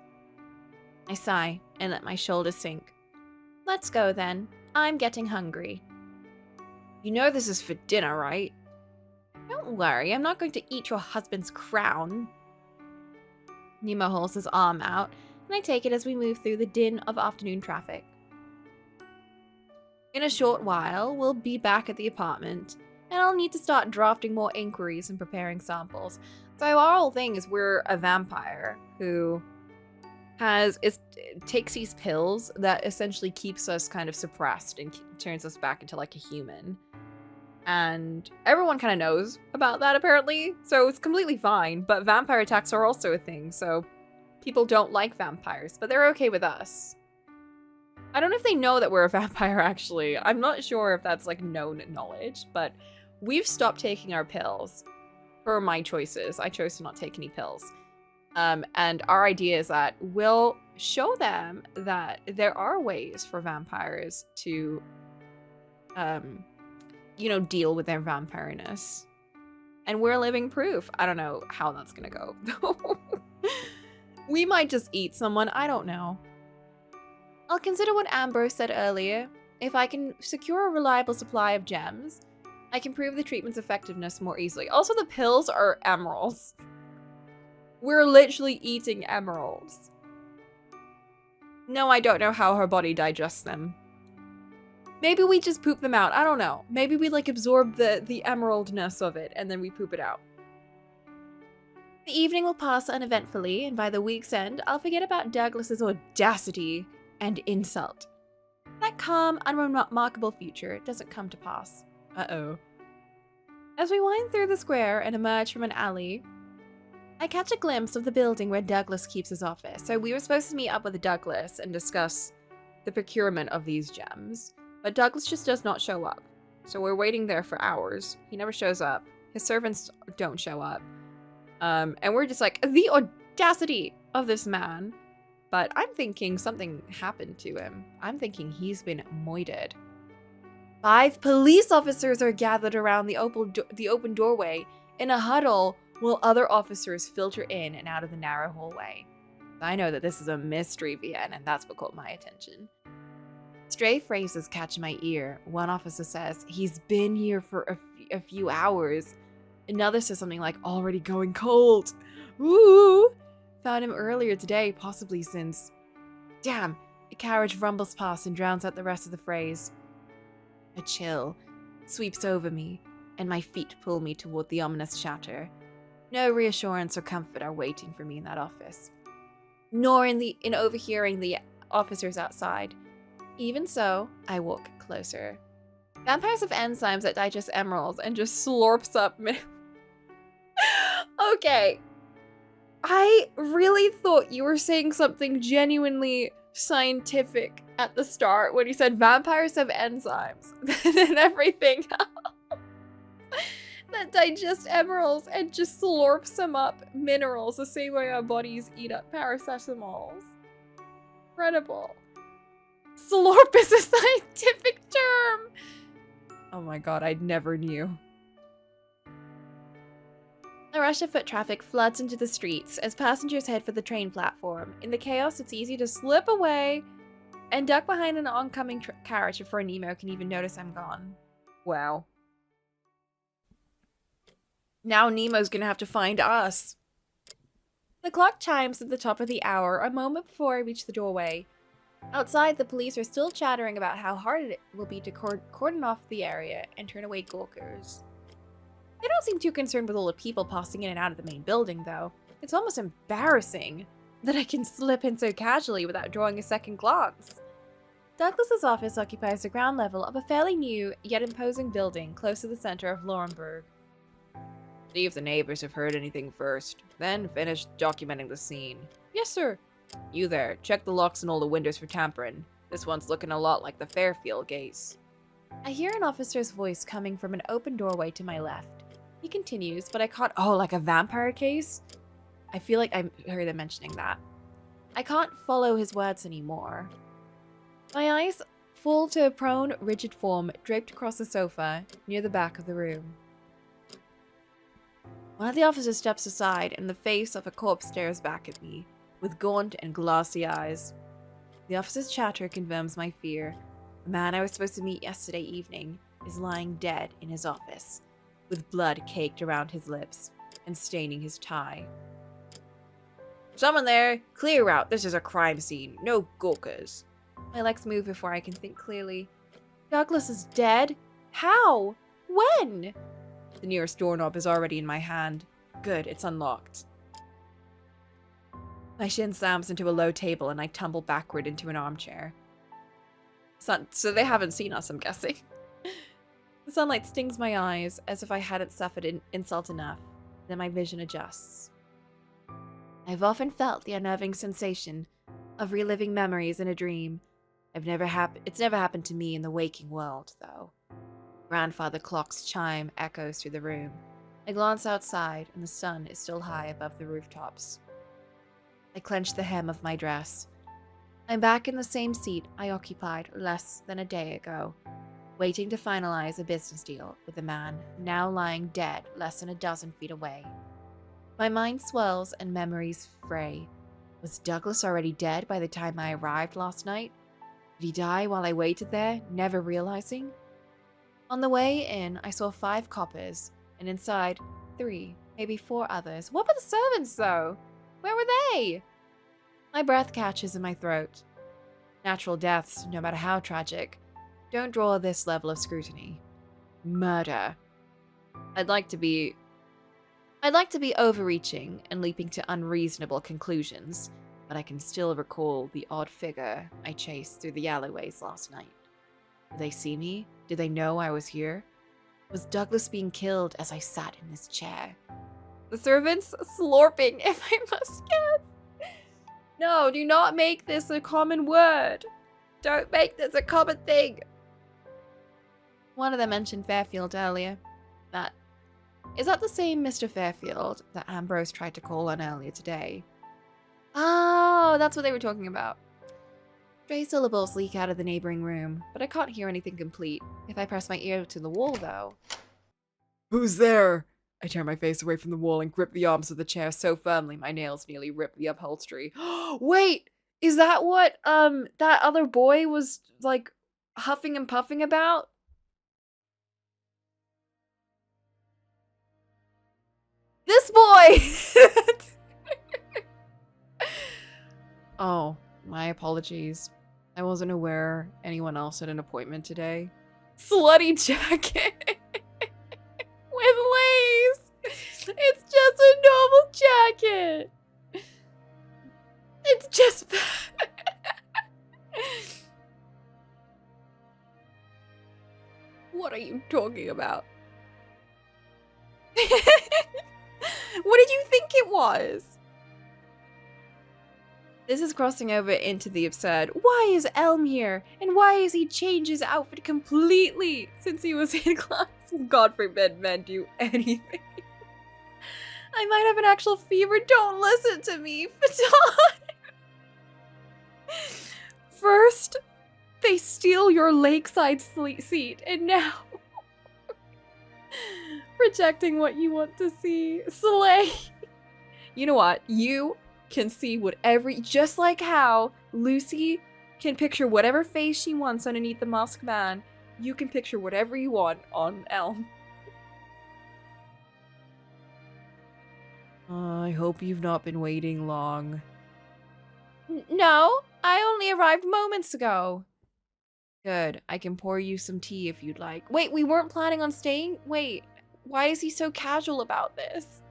I sigh and let my shoulders sink. Let's go then. I'm getting hungry. You know this is for dinner, right? Don't worry, I'm not going to eat your husband's crown. Nemo holds his arm out, and I take it as we move through the din of afternoon traffic. In a short while, we'll be back at the apartment, and I'll need to start drafting more inquiries and preparing samples. So our whole thing is we're a vampire who takes these pills that essentially keeps us kind of suppressed and turns us back into like a human. And everyone kind of knows about that apparently, so it's completely fine. But vampire attacks are also a thing, so people don't like vampires, but they're okay with us. I don't know if they know that we're a vampire, actually. I'm not sure if that's like known knowledge, but we've stopped taking our pills for my choices. I chose to not take any pills. And our idea is that we'll show them that there are ways for vampires to, deal with their vampireness. And we're living proof. I don't know how that's gonna go, though. We might just eat someone, I don't know. I'll consider what Ambrose said earlier. If I can secure a reliable supply of gems, I can prove the treatment's effectiveness more easily. Also, the pills are emeralds. We're literally eating emeralds. No, I don't know how her body digests them. Maybe we just poop them out. I don't know. Maybe we like absorb the emeraldness of it and then we poop it out. The evening will pass uneventfully, and by the week's end, I'll forget about Douglas's audacity and insult. That calm, unremarkable future doesn't come to pass. Uh-oh. As we wind through the square and emerge from an alley, I catch a glimpse of the building where Douglas keeps his office. So we were supposed to meet up with Douglas and discuss the procurement of these gems, but Douglas just does not show up. So we're waiting there for hours. He never shows up. His servants don't show up. And we're just like, the audacity of this man. But I'm thinking something happened to him. I'm thinking he's been moited. 5 police officers are gathered around the open doorway in a huddle while other officers filter in and out of the narrow hallway. I know that this is a mystery, Vienne, and that's what caught my attention. Stray phrases catch my ear. One officer says, he's been here for a few hours. Another says something like, already going cold. Ooh! Found him earlier today, possibly since... Damn! A carriage rumbles past and drowns out the rest of the phrase. A chill sweeps over me, and my feet pull me toward the ominous chatter. No reassurance or comfort are waiting for me in that office. Nor in overhearing the officers outside. Even so, I walk closer. Vampires have enzymes that digest emeralds and just slurps up... Okay. I really thought you were saying something genuinely scientific at the start when you said vampires have enzymes and everything that digest emeralds and just slurps them up minerals the same way our bodies eat up paracetamols. Incredible. Slurp is a scientific term. Oh my god, I never knew. A rush of foot traffic floods into the streets as passengers head for the train platform. In the chaos, it's easy to slip away and duck behind an oncoming carriage before Nemo can even notice I'm gone. Wow. Now Nemo's gonna have to find us. The clock chimes at the top of the hour, a moment before I reach the doorway. Outside, the police are still chattering about how hard it will be to cordon off the area and turn away gawkers. They don't seem too concerned with all the people passing in and out of the main building, though. It's almost embarrassing that I can slip in so casually without drawing a second glance. Douglas's office occupies the ground level of a fairly new, yet imposing building close to the center of Laurenburg. See if the neighbors have heard anything first, then finish documenting the scene. Yes, sir. You there, check the locks and all the windows for tampering. This one's looking a lot like the Fairfield case. I hear an officer's voice coming from an open doorway to my left. He continues, but I can't— oh, like a vampire case? I feel like I heard them mentioning that. I can't follow his words anymore. My eyes fall to a prone, rigid form draped across the sofa near the back of the room. One of the officers steps aside, and the face of a corpse stares back at me, with gaunt and glassy eyes. The officer's chatter confirms my fear. The man I was supposed to meet yesterday evening is lying dead in his office, with blood caked around his lips and staining his tie. Someone there! Clear out! This is a crime scene. No gawkers. My legs move before I can think clearly. Douglas is dead? How? When? The nearest doorknob is already in my hand. Good, it's unlocked. My shin slams into a low table and I tumble backward into an armchair. So they haven't seen us, I'm guessing. The sunlight stings my eyes as if I hadn't suffered insult enough. Then my vision adjusts. I've often felt the unnerving sensation of reliving memories in a dream. It's never happened to me in the waking world, though. Grandfather clock's chime echoes through the room. I glance outside, and the sun is still high above the rooftops. I clench the hem of my dress. I'm back in the same seat I occupied less than a day ago, waiting to finalize a business deal with a man now lying dead less than a dozen feet away. My mind swells and memories fray. Was Douglas already dead by the time I arrived last night? Did he die while I waited there, never realizing? On the way in, I saw 5 coppers, and inside, 3, maybe 4 others. What about the servants, though? Where were they? My breath catches in my throat. Natural deaths, no matter how tragic, don't draw this level of scrutiny. Murder. I'd like to be overreaching and leaping to unreasonable conclusions, but I can still recall the odd figure I chased through the alleyways last night. Did they see me? Did they know I was here? Was Douglas being killed as I sat in this chair? The servants slurping, if I must guess. No, do not make this a common word. Don't make this a common thing. One of them mentioned Fairfield earlier. Is that the same Mr. Fairfield that Ambrose tried to call on earlier today? Oh, that's what they were talking about. Stray syllables leak out of the neighboring room, but I can't hear anything complete. If I press my ear to the wall, though. Who's there? I turn my face away from the wall and grip the arms of the chair so firmly my nails nearly rip the upholstery. Wait! Is that what, that other boy was, like, huffing and puffing about? This boy! Oh, my apologies. I wasn't aware anyone else had an appointment today. Slutty jacket! With lace! It's just a normal jacket! It's just What are you talking about? What did you think it was? This is crossing over into the absurd. Why is Elm here? And why has he changed his outfit completely since he was in class? God forbid men do anything. I might have an actual fever. Don't listen to me, Faton. First, they steal your lakeside seat, and now projecting what you want to see. Slay. You know what? You can see whatever, just like how Lucy can picture whatever face she wants underneath the masked man. You can picture whatever you want on Elm. I hope you've not been waiting long. No, I only arrived moments ago. Good, I can pour you some tea if you'd like. Wait, we weren't planning on staying? Wait, why is he so casual about this?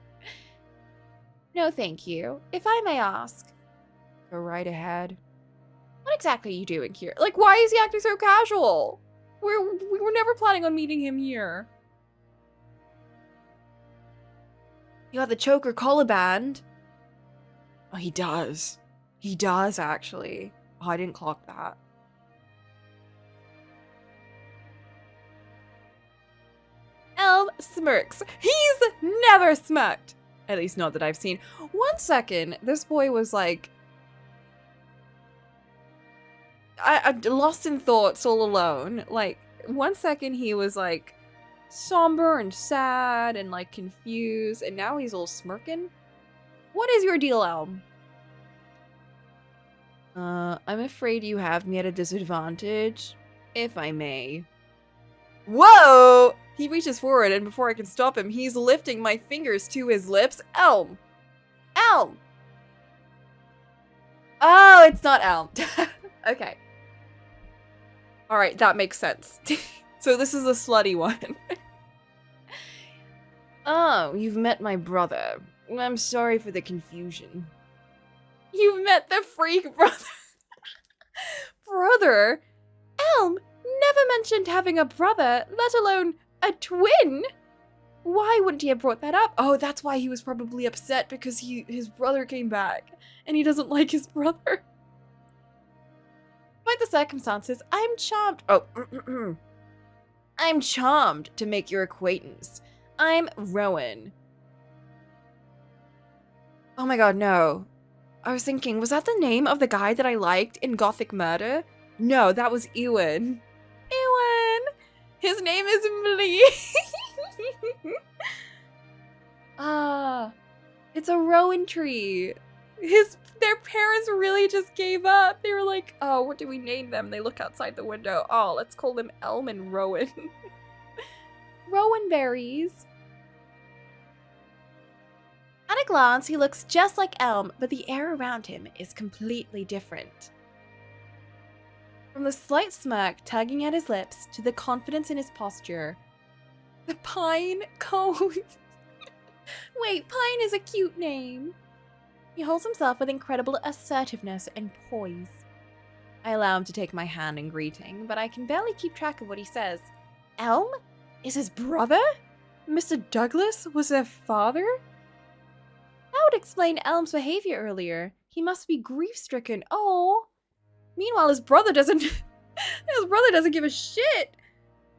No, thank you. If I may ask. Go right ahead. What exactly are you doing here? Like, why is he acting so casual? We were never planning on meeting him here. You got the choker collar band. Oh, he does. He does, actually. Oh, I didn't clock that. Elm smirks. He's never smirked. At least not that I've seen. 1 second, this boy was like... I lost in thoughts all alone. Like, 1 second he was like somber and sad and like confused, and now he's all smirking. What is your deal, Elm? I'm afraid you have me at a disadvantage, if I may. Whoa! He reaches forward, and before I can stop him, he's lifting my fingers to his lips. Elm! Elm! Oh, it's not Elm. Okay. Alright, that makes sense. So this is a slutty one. Oh, you've met my brother. I'm sorry for the confusion. You've met the freak brother. Brother? Elm never mentioned having a brother, let alone a twin. Why wouldn't he have brought that up? Oh, that's why he was probably upset, because his brother came back and he doesn't like his brother. Despite the circumstances, I'm charmed. Oh, I'm charmed to make your acquaintance. I'm Rowan. Oh my god, no. I was thinking, was that the name of the guy that I liked in Gothic Murder? No, that was Ewan. Ewan! His name is Mlee. It's a Rowan tree. Their parents really just gave up. They were like, oh, what do we name them? They look outside the window. Oh, let's call them Elm and Rowan. Rowan berries. At a glance, he looks just like Elm, but the air around him is completely different. From the slight smirk tugging at his lips to the confidence in his posture, the Pine Cone. Wait, Pine is a cute name. He holds himself with incredible assertiveness and poise. I allow him to take my hand in greeting, but I can barely keep track of what he says. Elm? Is his brother? Mr. Douglas was their father? That would explain Elm's behavior earlier. He must be grief-stricken. Oh. Meanwhile, his brother doesn't give a shit.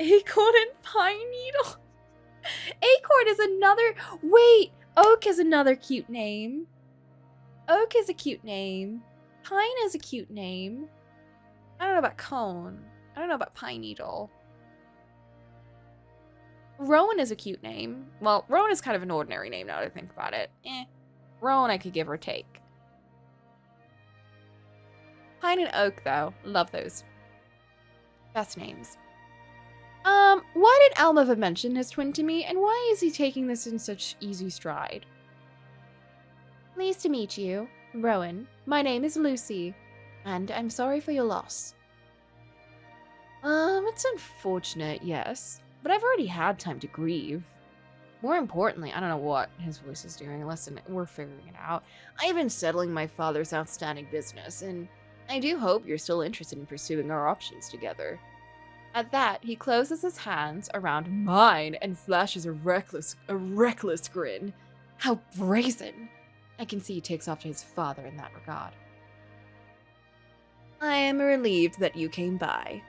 Acorn and Pine Needle. Acorn is another. Wait, Oak is another cute name. Oak is a cute name. Pine is a cute name. I don't know about Cone. I don't know about Pine Needle. Rowan is a cute name. Well, Rowan is kind of an ordinary name now that I think about it. Rowan I could give or take. Pine and Oak, though. Love those. Best names. Why did Elm ever mention his twin to me, and why is he taking this in such easy stride? Pleased to meet you, Rowan. My name is Lucy, and I'm sorry for your loss. It's unfortunate, yes, but I've already had time to grieve. More importantly, I don't know what his voice is doing. Listen, we're figuring it out. I've been settling my father's outstanding business, and I do hope you're still interested in pursuing our options together. At that, he closes his hands around mine and flashes a reckless grin. How brazen! I can see he takes after his father in that regard. I am relieved that you came by.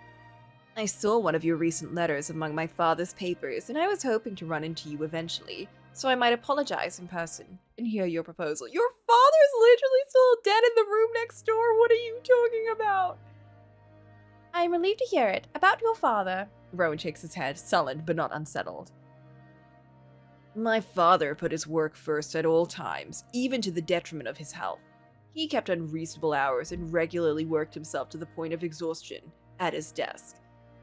I saw one of your recent letters among my father's papers, and I was hoping to run into you eventually, so I might apologize in person and hear your proposal. Your father's literally still dead in the room next door. What are you talking about? I am relieved to hear it. About your father. Rowan shakes his head, sullen but not unsettled. My father put his work first at all times, even to the detriment of his health. He kept unreasonable hours and regularly worked himself to the point of exhaustion at his desk.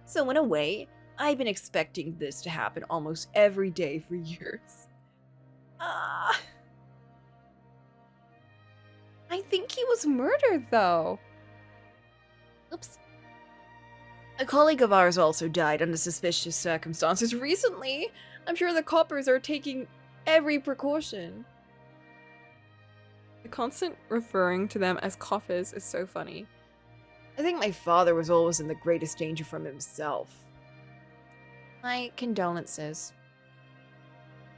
So in a way, I've been expecting this to happen almost every day for years. I think he was murdered, though. Oops. A colleague of ours also died under suspicious circumstances recently. I'm sure the coppers are taking every precaution. The constant referring to them as coppers is so funny. I think my father was always in the greatest danger from himself. My condolences.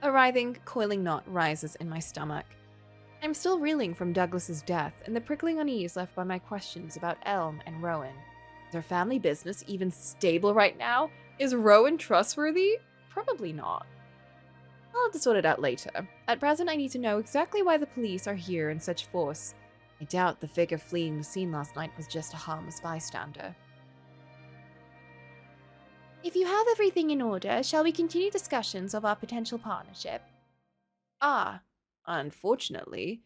A writhing, coiling knot rises in my stomach. I'm still reeling from Douglas's death and the prickling unease left by my questions about Elm and Rowan. Is our family business even stable right now? Is Rowan trustworthy? Probably not. I'll have to sort it out later. At present, I need to know exactly why the police are here in such force. I doubt the figure fleeing the scene last night was just a harmless bystander. If you have everything in order, shall we continue discussions of our potential partnership? Unfortunately.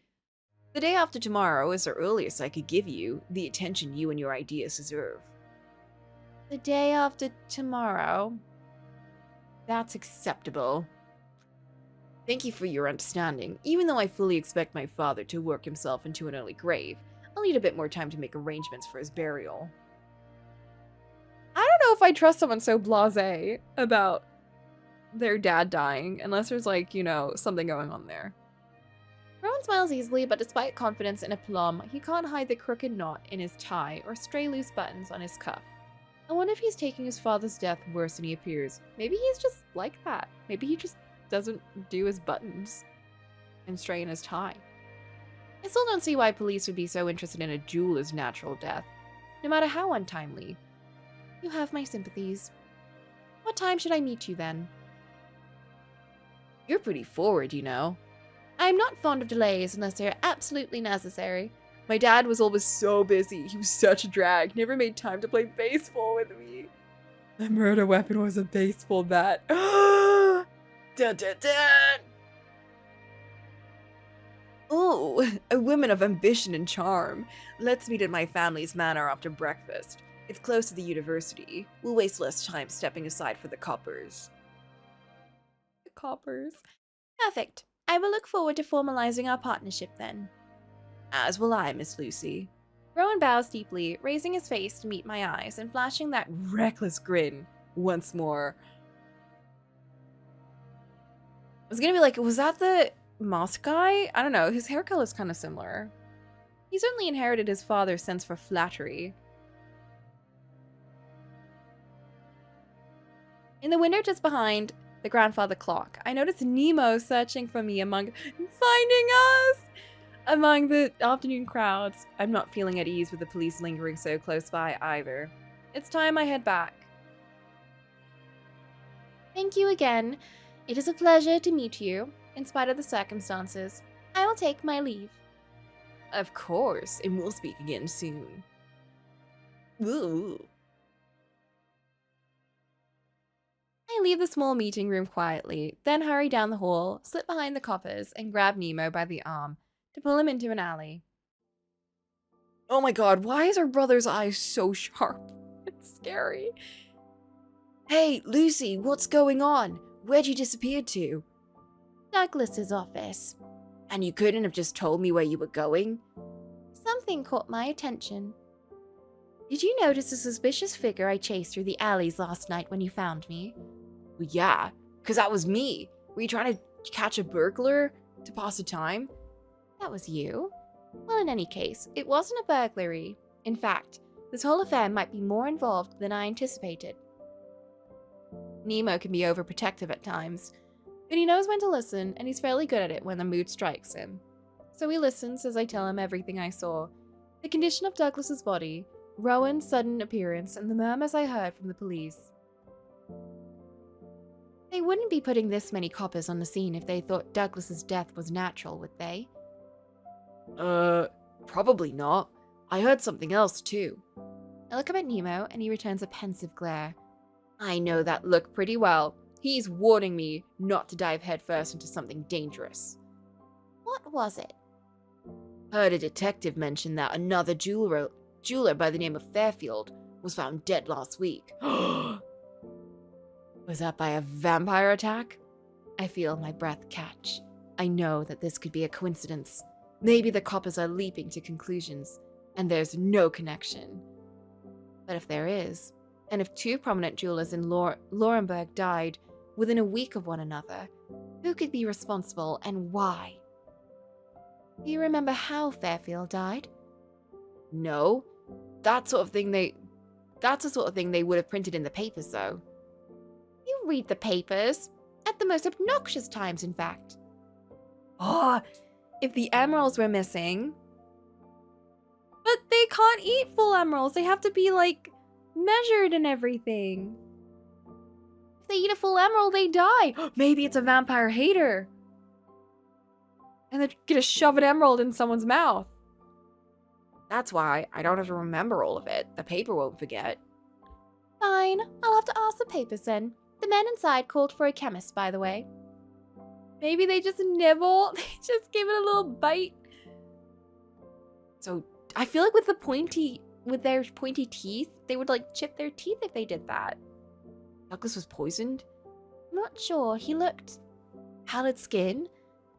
The day after tomorrow is the earliest I could give you the attention you and your ideas deserve. The day after tomorrow? That's acceptable. Thank you for your understanding. Even though I fully expect my father to work himself into an early grave, I'll need a bit more time to make arrangements for his burial. I don't know if I trust someone so blasé about their dad dying, unless there's like, something going on there. Rowan smiles easily, but despite confidence and aplomb, he can't hide the crooked knot in his tie or stray loose buttons on his cuff. I wonder if he's taking his father's death worse than he appears. Maybe he's just like that. Maybe he just doesn't do his buttons and stray in his tie. I still don't see why police would be so interested in a jeweler's natural death, no matter how untimely. You have my sympathies. What time should I meet you then? You're pretty forward, you know. I'm not fond of delays unless they're absolutely necessary. My dad was always so busy. He was such a drag. Never made time to play baseball with me. The murder weapon was a baseball bat. Dun, dun, dun. Ooh, a woman of ambition and charm. Let's meet at my family's manor after breakfast. It's close to the university. We'll waste less time stepping aside for the coppers. The coppers. Perfect. I will look forward to formalizing our partnership then. As will I, Miss Lucy. Rowan bows deeply, raising his face to meet my eyes and flashing that reckless grin once more. I was gonna be like, was that the moss guy? I don't know, his hair color's kind of similar. He certainly inherited his father's sense for flattery. In the window just behind the grandfather clock, I noticed Nemo searching for me finding us! Among the afternoon crowds. I'm not feeling at ease with the police lingering so close by either. It's time I head back. Thank you again. It is a pleasure to meet you, in spite of the circumstances. I will take my leave. Of course, and we'll speak again soon. Ooh. I leave the small meeting room quietly, then hurry down the hall, slip behind the coppers, and grab Nemo by the arm to pull him into an alley. Oh my god, why is her brother's eyes so sharp? It's scary. Hey, Lucy, what's going on? Where'd you disappear to? Douglas's office. And you couldn't have just told me where you were going? Something caught my attention. Did you notice a suspicious figure I chased through the alleys last night when you found me? Well, yeah, because that was me. Were you trying to catch a burglar to pass the time? That was you? Well, in any case, it wasn't a burglary. In fact, this whole affair might be more involved than I anticipated. Nemo can be overprotective at times, but he knows when to listen, and he's fairly good at it when the mood strikes him. So he listens as I tell him everything I saw. The condition of Douglas's body, Rowan's sudden appearance, and the murmurs I heard from the police. They wouldn't be putting this many coppers on the scene if they thought Douglas's death was natural, would they? Probably not. I heard something else too. I look up at Nemo, and he returns a pensive glare. I know that look pretty well. He's warning me not to dive headfirst into something dangerous. What was it? Heard a detective mention that another jeweler by the name of Fairfield was found dead last week. Was that by a vampire attack? I feel my breath catch. I know that this could be a coincidence. Maybe the coppers are leaping to conclusions, and there's no connection. But if there is, and if two prominent jewelers in Laurenburg died within a week of one another, who could be responsible and why? Do you remember how Fairfield died? No. That's the sort of thing they would have printed in the papers, though. You read the papers. At the most obnoxious times, in fact. If the emeralds were missing... But they can't eat full emeralds. They have to be, like, measured and everything. If they eat a full emerald, they die. Maybe it's a vampire hater. And they're gonna shove an emerald in someone's mouth. That's why I don't have to remember all of it. The paper won't forget. Fine. I'll have to ask the papers then. The men inside called for a chemist, by the way. Maybe they just nibble. They just give it a little bite. So I feel like with their pointy teeth, they would like chip their teeth if they did that. Douglas was poisoned? I'm not sure. He looked pallid skin,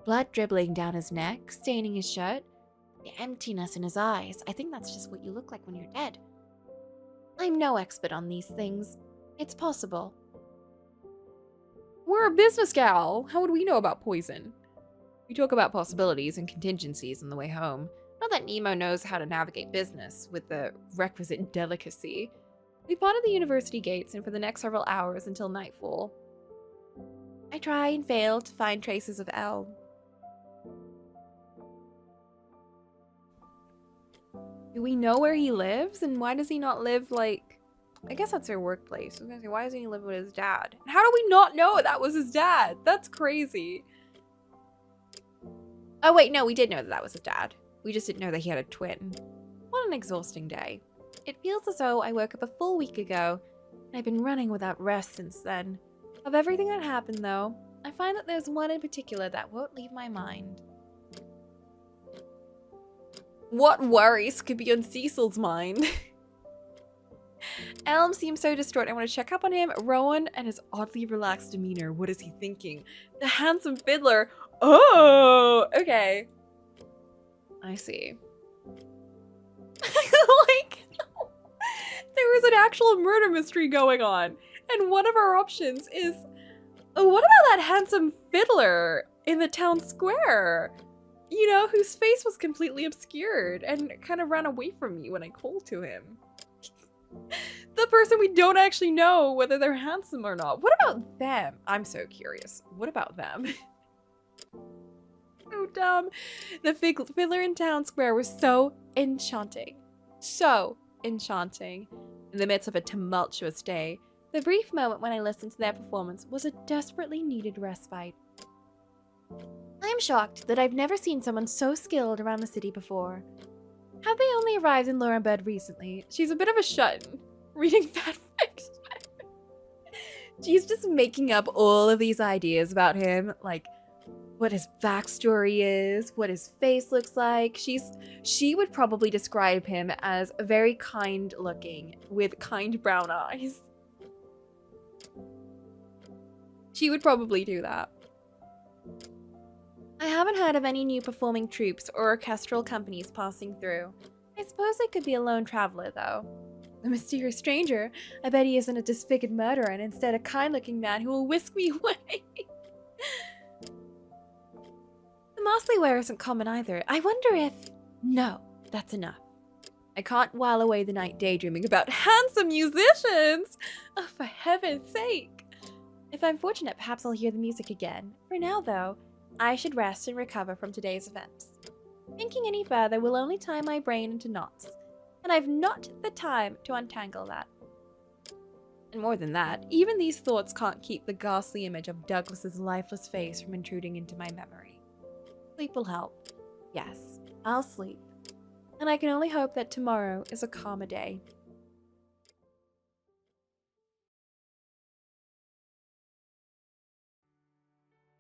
blood dribbling down his neck, staining his shirt, the emptiness in his eyes. I think that's just what you look like when you're dead. I'm no expert on these things. It's possible. We're a business gal. How would we know about poison? We talk about possibilities and contingencies on the way home. Not that Nemo knows how to navigate business with the requisite delicacy. We parted the university gates and for the next several hours until nightfall. I try and fail to find traces of Elle. Do we know where he lives? And why does he not live, like... I guess that's their workplace. I was gonna say, why doesn't he live with his dad? How do we not know that was his dad? That's crazy. Oh wait, no, we did know that that was his dad. We just didn't know that he had a twin. What an exhausting day. It feels as though I woke up a full week ago, and I've been running without rest since then. Of everything that happened, though, I find that there's one in particular that won't leave my mind. What worries could be on Cecil's mind? Elm seems so distraught. I want to check up on him. Rowan and his oddly relaxed demeanor. What is he thinking? The handsome fiddler. Oh, okay. I see. Like, there was an actual murder mystery going on. And one of our options is, oh, what about that handsome fiddler in the town square? You know, whose face was completely obscured and kind of ran away from me when I called to him. The person we don't actually know whether they're handsome or not. What about them? I'm so curious. What about them? So dumb. The fiddler in town square was so enchanting. So enchanting. In the midst of a tumultuous day, the brief moment when I listened to their performance was a desperately needed respite. I am shocked that I've never seen someone so skilled around the city before. Have they only arrived in Laurenburg recently? She's a bit of a shut-in, reading fanfiction. She's just making up all of these ideas about him, like what his backstory is, what his face looks like. She would probably describe him as very kind looking with kind brown eyes. She would probably do that. I haven't heard of any new performing troupes or orchestral companies passing through. I suppose I could be a lone traveler, though. A mysterious stranger? I bet he isn't a disfigured murderer and instead a kind-looking man who will whisk me away. The mask they wear isn't common either. I wonder if... No, that's enough. I can't while away the night daydreaming about handsome musicians! Oh, for heaven's sake! If I'm fortunate, perhaps I'll hear the music again. For now, though, I should rest and recover from today's events. Thinking any further will only tie my brain into knots, and I've not the time to untangle that. And more than that, even these thoughts can't keep the ghastly image of Douglas's lifeless face from intruding into my memory. Sleep will help. Yes, I'll sleep. And I can only hope that tomorrow is a calmer day.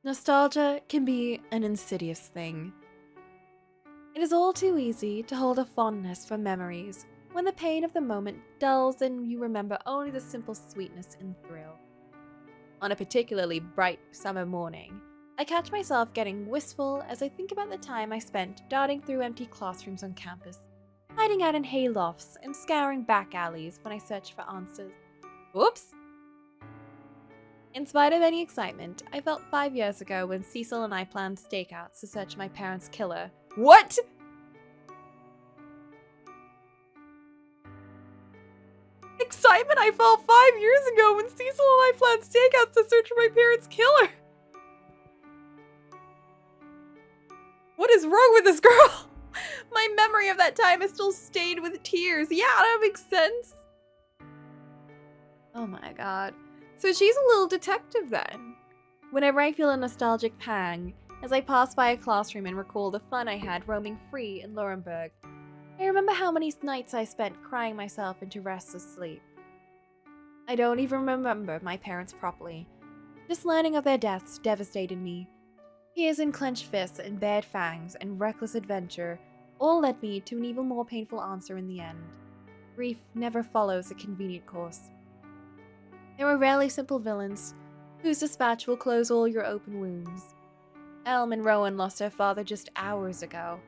Nostalgia can be an insidious thing. It is all too easy to hold a fondness for memories when the pain of the moment dulls and you remember only the simple sweetness and thrill. On a particularly bright summer morning, I catch myself getting wistful as I think about the time I spent darting through empty classrooms on campus, hiding out in haylofts and scouring back alleys when I searched for answers. Whoops! In spite of any excitement, I felt 5 years ago when Cecil and I planned stakeouts to search my parents' killer. What?! Excitement I felt 5 years ago when Cecil and I planned stakeouts to search for my parents' killer! What is wrong with this girl? My memory of that time is still stained with tears. Yeah, that makes sense. Oh my god. So she's a little detective then. Whenever I feel a nostalgic pang, as I pass by a classroom and recall the fun I had roaming free in Laurenburg, I remember how many nights I spent crying myself into restless sleep. I don't even remember my parents properly. Just learning of their deaths devastated me. Tears and clenched fists and bared fangs and reckless adventure all led me to an even more painful answer in the end. Grief never follows a convenient course. There are rarely simple villains whose dispatch will close all your open wounds. Elm and Rowan lost their father just hours ago,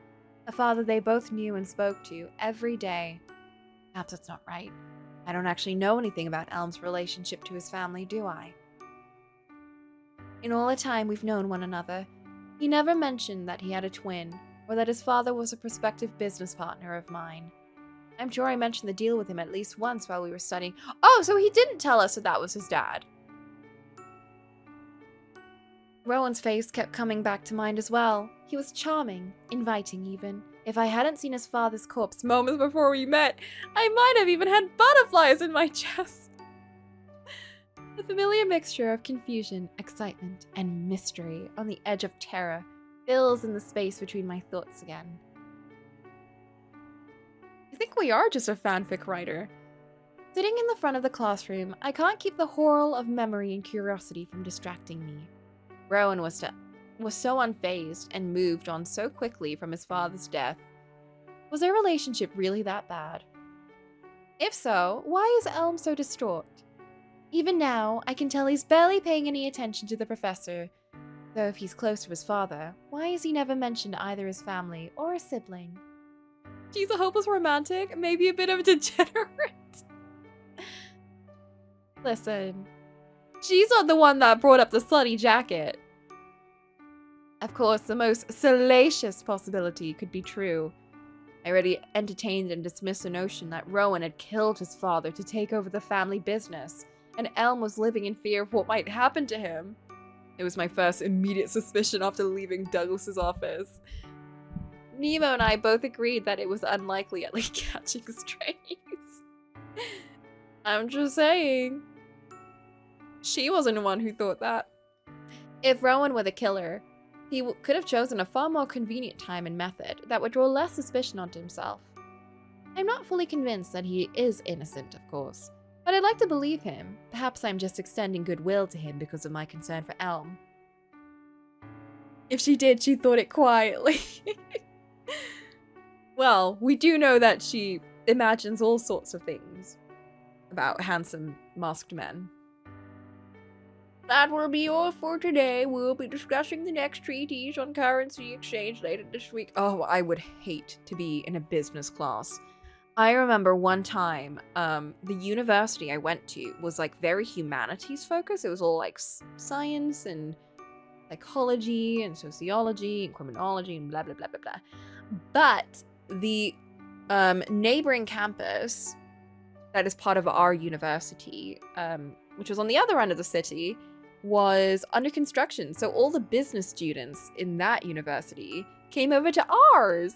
a father they both knew and spoke to every day. Perhaps that's not right. I don't actually know anything about Elm's relationship to his family, do I? In all the time we've known one another, he never mentioned that he had a twin, or that his father was a prospective business partner of mine. I'm sure I mentioned the deal with him at least once while we were studying. Oh, so he didn't tell us that that was his dad. Rowan's face kept coming back to mind as well. He was charming, inviting even. If I hadn't seen his father's corpse moments before we met, I might have even had butterflies in my chest. The familiar mixture of confusion, excitement, and mystery on the edge of terror fills in the space between my thoughts again. I think we are just a fanfic writer. Sitting in the front of the classroom, I can't keep the whirl of memory and curiosity from distracting me. Rowan was so unfazed and moved on so quickly from his father's death. Was their relationship really that bad? If so, why is Elm so distraught? Even now, I can tell he's barely paying any attention to the professor, Though if he's close to his father, why has he never mentioned either his family or a sibling? She's a hopeless romantic, maybe a bit of a degenerate. Listen, she's not the one that brought up the slutty jacket. Of course, the most salacious possibility could be true. I already entertained and dismissed the notion that Rowan had killed his father to take over the family business, and Elm was living in fear of what might happen to him. It was my first immediate suspicion after leaving Douglas's office. Nemo and I both agreed that it was unlikely Ellie catching strays. I'm just saying. She wasn't the one who thought that. If Rowan were the killer, he could have chosen a far more convenient time and method that would draw less suspicion onto himself. I'm not fully convinced that he is innocent, of course, but I'd like to believe him. Perhaps I'm just extending goodwill to him because of my concern for Elm. If she did, she thought it quietly. Well, we do know that she imagines all sorts of things about handsome masked men. That will be all for today. We'll be discussing the next treaties on currency exchange later this week. Oh, I would hate to be in a business class. I remember one time, the university I went to was like very humanities focused. It was all like science and psychology and sociology and criminology and blah, blah, blah, blah, blah. But the neighboring campus that is part of our university, which was on the other end of the city, was under construction. So all the business students in that university came over to ours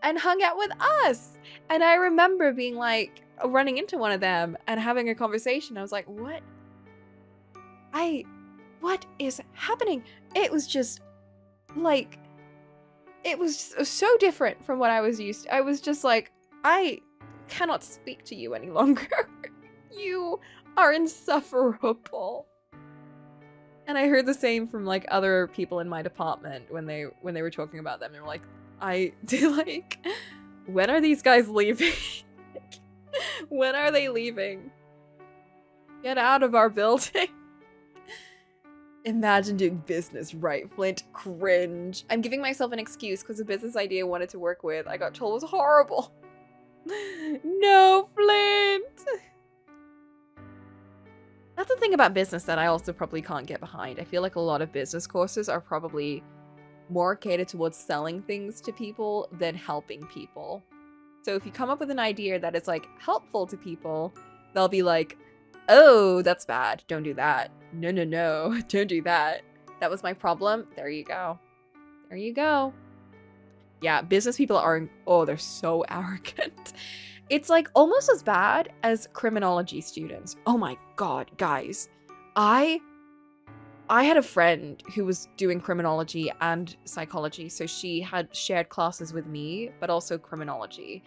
and hung out with us. And I remember being like, running into one of them and having a conversation. I was like, what is happening? It was just like, it was so different from what I was used to. I was just like, I cannot speak to you any longer. You are insufferable. And I heard the same from like other people in my department when they were talking about them. They were like, when are these guys leaving? When are they leaving? Get out of our building. Imagine doing business, right, Flint? Cringe. I'm giving myself an excuse because the business idea I wanted to work with, I got told was horrible. No, Flint! That's the thing about business that I also probably can't get behind. I feel like a lot of business courses are probably more catered towards selling things to people than helping people. So if you come up with an idea that is like helpful to people, they'll be like, oh, that's bad. Don't do that. No, no, no. Don't do that. That was my problem. There you go. There you go. Yeah, business people are, oh, they're so arrogant. It's like almost as bad as criminology students. Oh my god, guys. I had a friend who was doing criminology and psychology, so she had shared classes with me, but also criminology.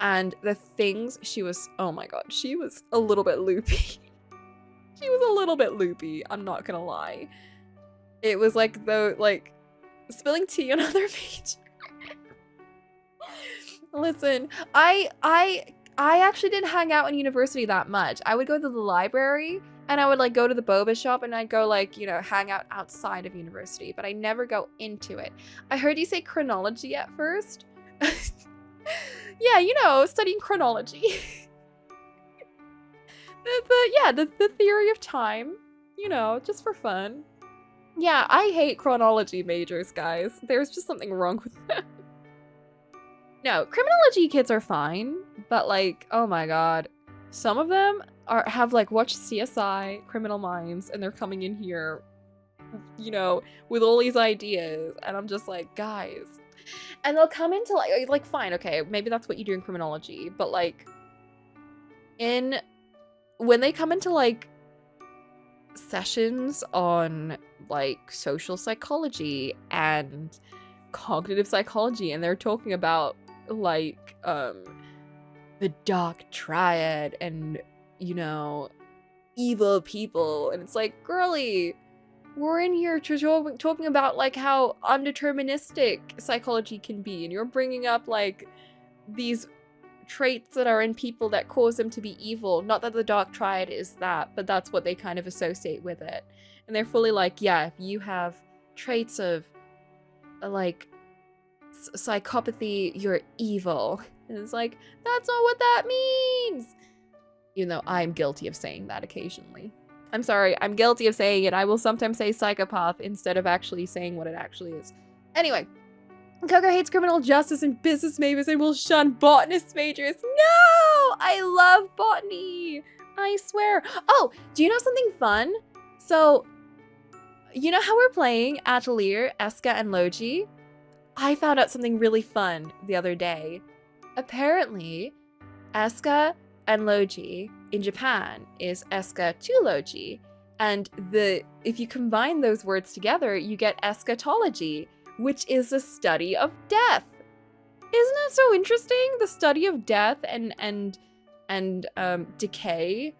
And the things she was, oh my god, she was a little bit loopy. She was a little bit loopy, I'm not gonna lie. It was like spilling tea on other pages. Listen, I actually didn't hang out in university that much. I would go to the library and I would like go to the boba shop and I'd go like, you know, hang out outside of university, but I never go into it. I heard you say chronology at first. Yeah, you know, studying chronology. the theory of time, you know, just for fun. Yeah, I hate chronology majors, guys. There's just something wrong with them. No, criminology kids are fine, but like, oh my god. Some of them have like watched CSI, Criminal Minds, and they're coming in here, you know, with all these ideas, and I'm just like, guys. And they'll come into like fine, okay, maybe that's what you do in criminology, but like, when they come into like sessions on like social psychology and cognitive psychology, and they're talking about like the dark triad and, you know, evil people, and it's like, girly, we're in here talking about like how undeterministic psychology can be, and you're bringing up like these traits that are in people that cause them to be evil. Not that the dark triad is that, but that's what they kind of associate with it. And they're fully like, yeah, if you have traits of, like, psychopathy, you're evil. And it's like, that's not what that means! Even though I'm guilty of saying that occasionally. I'm sorry, I'm guilty of saying it. I will sometimes say psychopath instead of actually saying what it actually is. Anyway, Coco hates criminal justice and business majors and will shun botanist majors. No! I love botany! I swear. Oh, do you know something fun? So, you know how we're playing Atelier, Eska, and Logi? I found out something really fun the other day. Apparently, Eska and Logi in Japan is Eska to Logi. And if you combine those words together, you get eschatology, which is the study of death. Isn't it so interesting? The study of death and decay.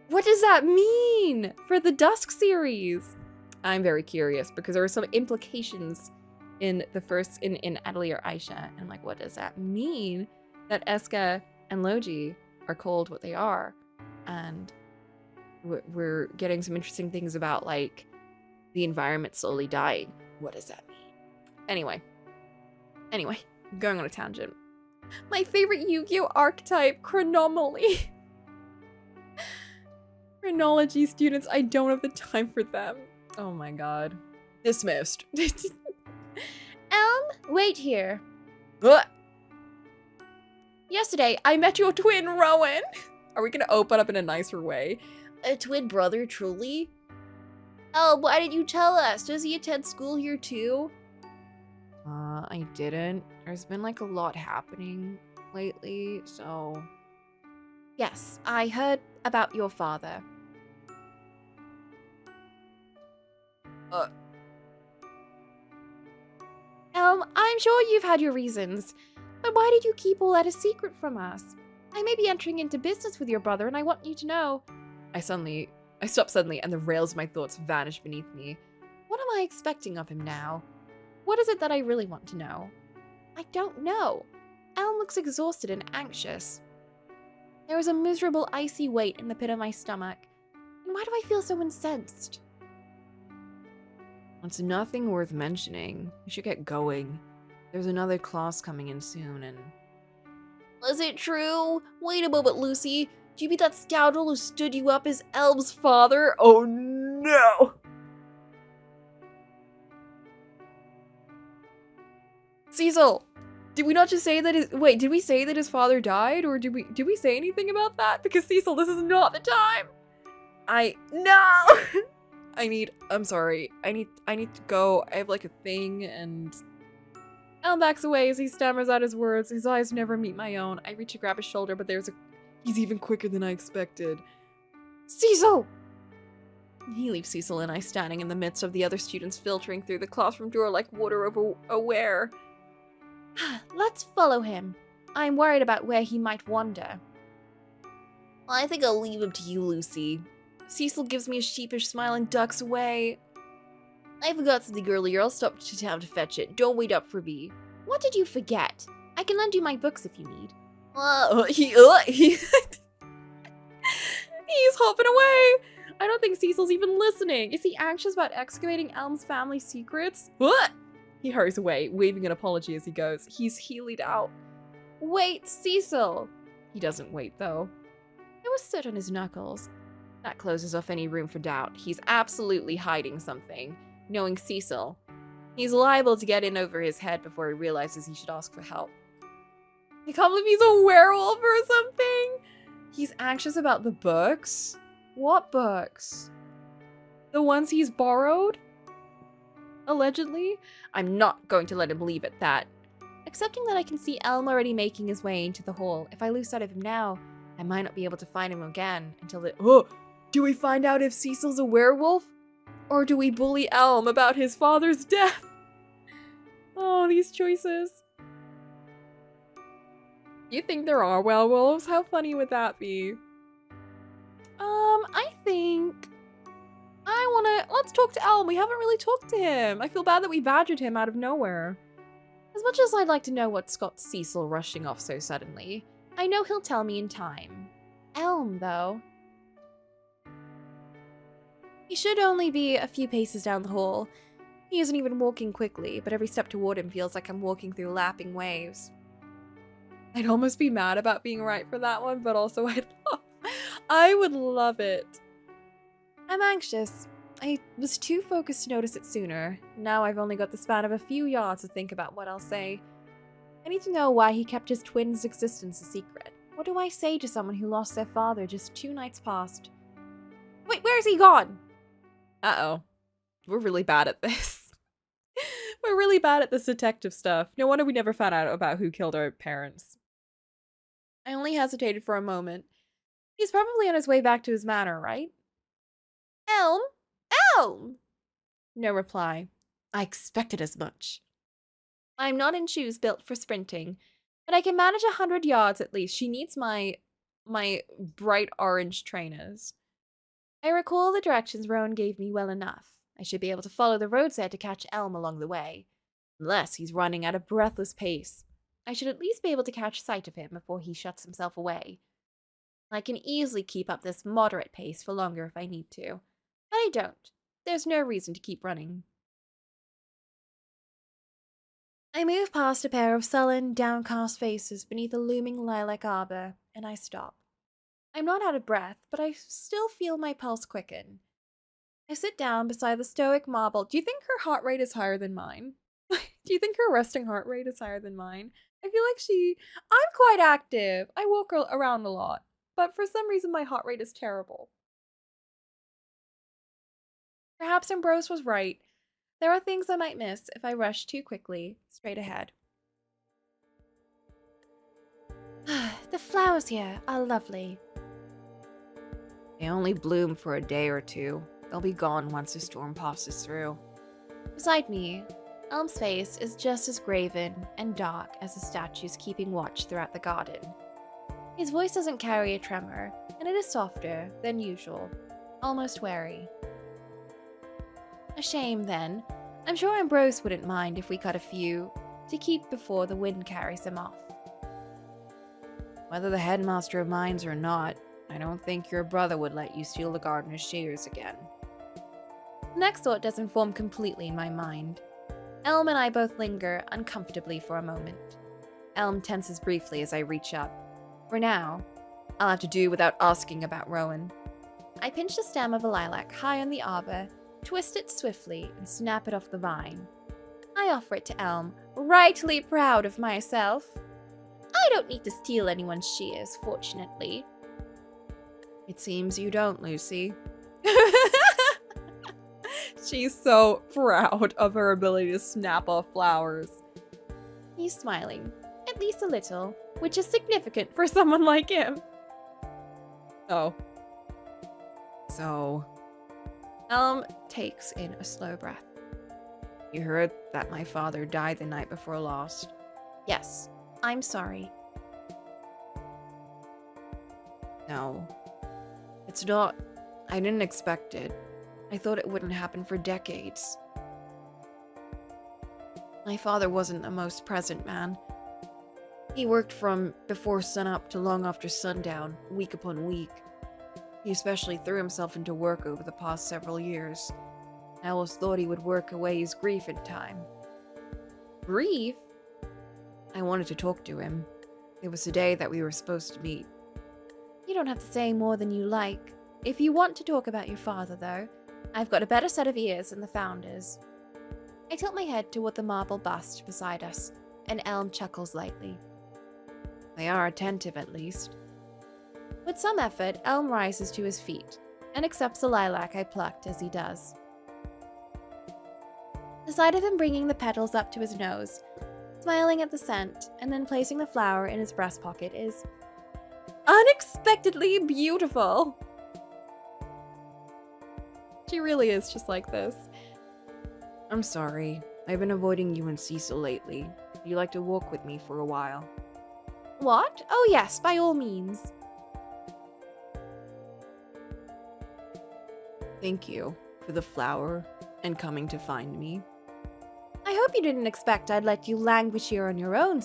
What does that mean for the Dusk series? I'm very curious because there are some implications in the first in Atelier Aisha, and like, what does that mean that Eska and Logi are called what they are? And we're getting some interesting things about like the environment slowly dying. What does that mean? Anyway, I'm going on a tangent. My favorite Yu-Gi-Oh archetype, Chronomaly. Chronology students, I don't have the time for them. Oh my god. Dismissed. Wait here. Yesterday, I met your twin, Rowan. Are we gonna open up in a nicer way? A twin brother, truly? Oh, why did you tell us? Does he attend school here too? I didn't. There's been like a lot happening lately, so... Yes, I heard about your father. I'm sure you've had your reasons, but why did you keep all that a secret from us? I may be entering into business with your brother, and I want you to know. I stopped suddenly, and the rails of my thoughts vanished beneath me. What am I expecting of him now? What is it that I really want to know? I don't know. Elm looks exhausted and anxious. There was a miserable icy weight in the pit of my stomach. And why do I feel so incensed? It's nothing worth mentioning. We should get going. There's another class coming in soon, and... Is it true? Wait a moment, Lucy. Do you mean that scoundrel who stood you up as Elm's father? Oh no! Cecil! Did we not just say that his- Wait, did we say that his father died? Or did we say anything about that? Because Cecil, this is not the time! No! I'm sorry. I need to go. I have like a thing, and... Elm backs away as he stammers out his words. His eyes never meet my own. I reach to grab his shoulder, but he's even quicker than I expected. Cecil! He leaves Cecil and I standing in the midst of the other students filtering through the classroom door like water over a ware. Let's follow him. I'm worried about where he might wander. I think I'll leave him to you, Lucy. Cecil gives me a sheepish smile and ducks away. I forgot something earlier. I'll stop to town to fetch it. Don't wait up for me. What did you forget? I can lend you my books if you need. He's hopping away. I don't think Cecil's even listening. Is he anxious about excavating Elm's family secrets? He hurries away, waving an apology as he goes. He's heeled out. Wait, Cecil. He doesn't wait, though. There was soot on his knuckles. That closes off any room for doubt. He's absolutely hiding something. Knowing Cecil, he's liable to get in over his head before he realizes he should ask for help. I can't believe he's a werewolf or something. He's anxious about the books. What books? The ones he's borrowed? Allegedly? I'm not going to let him leave at that. Accepting that I can see Elm already making his way into the hall. If I lose sight of him now, I might not be able to find him again until the- Oh! Do we find out if Cecil's a werewolf? Or do we bully Elm about his father's death? Oh, these choices. You think there are werewolves? How funny would that be? I think... Let's talk to Elm. We haven't really talked to him. I feel bad that we badgered him out of nowhere. As much as I'd like to know what's got Cecil rushing off so suddenly, I know he'll tell me in time. Elm, though. He should only be a few paces down the hall. He isn't even walking quickly, but every step toward him feels like I'm walking through lapping waves. I'd almost be mad about being right for that one, but also I would love it. I'm anxious. I was too focused to notice it sooner. Now I've only got the span of a few yards to think about what I'll say. I need to know why he kept his twin's existence a secret. What do I say to someone who lost their father just 2 nights past? Wait, where's he gone? Uh-oh. We're really bad at this. We're really bad at this detective stuff. No wonder we never found out about who killed our parents. I only hesitated for a moment. He's probably on his way back to his manor, right? Elm? Elm! No reply. I expected as much. I'm not in shoes built for sprinting, but I can manage 100 yards at least. She needs my bright orange trainers. I recall the directions Rowan gave me well enough. I should be able to follow the roads there to catch Elm along the way. Unless he's running at a breathless pace. I should at least be able to catch sight of him before he shuts himself away. I can easily keep up this moderate pace for longer if I need to. But I don't. There's no reason to keep running. I move past a pair of sullen, downcast faces beneath a looming lilac arbor, and I stop. I'm not out of breath, but I still feel my pulse quicken. I sit down beside the stoic marble. Do you think her heart rate is higher than mine? Do you think her resting heart rate is higher than mine? I feel like I'm quite active. I walk around a lot, but for some reason my heart rate is terrible. Perhaps Ambrose was right. There are things I might miss if I rush too quickly, straight ahead. The flowers here are lovely. They only bloom for a day or two. They'll be gone once the storm passes through. Beside me, Elm's face is just as graven and dark as the statues keeping watch throughout the garden. His voice doesn't carry a tremor, and it is softer than usual, almost wary. A shame, then. I'm sure Ambrose wouldn't mind if we cut a few to keep before the wind carries them off. Whether the headmaster minds or not, I don't think your brother would let you steal the gardener's shears again. The next thought doesn't form completely in my mind. Elm and I both linger uncomfortably for a moment. Elm tenses briefly as I reach up. For now, I'll have to do without asking about Rowan. I pinch the stem of a lilac high on the arbor, twist it swiftly, and snap it off the vine. I offer it to Elm, rightly proud of myself. I don't need to steal anyone's shears, fortunately. It seems you don't, Lucy. She's so proud of her ability to snap off flowers. He's smiling, at least a little, which is significant for someone like him. Oh. So, Elm takes in a slow breath. You heard that my father died the night before last? Yes, I'm sorry. No. It's not. I didn't expect it. I thought it wouldn't happen for decades. My father wasn't the most present man. He worked from before sunup to long after sundown, week upon week. He especially threw himself into work over the past several years. I always thought he would work away his grief in time. Grief? I wanted to talk to him. It was the day that we were supposed to meet. You don't have to say more than you like. If you want to talk about your father, though, I've got a better set of ears than the Founders. I tilt my head toward the marble bust beside us, and Elm chuckles lightly. They are attentive, at least. With some effort, Elm rises to his feet, and accepts the lilac I plucked as he does. The sight of him bringing the petals up to his nose, smiling at the scent, and then placing the flower in his breast pocket is unexpectedly beautiful. She really is just like this. I'm sorry. I've been avoiding you and Cecil lately. Would you like to walk with me for a while? What? Oh yes, by all means. Thank you for the flower and coming to find me. I hope you didn't expect I'd let you languish here on your own.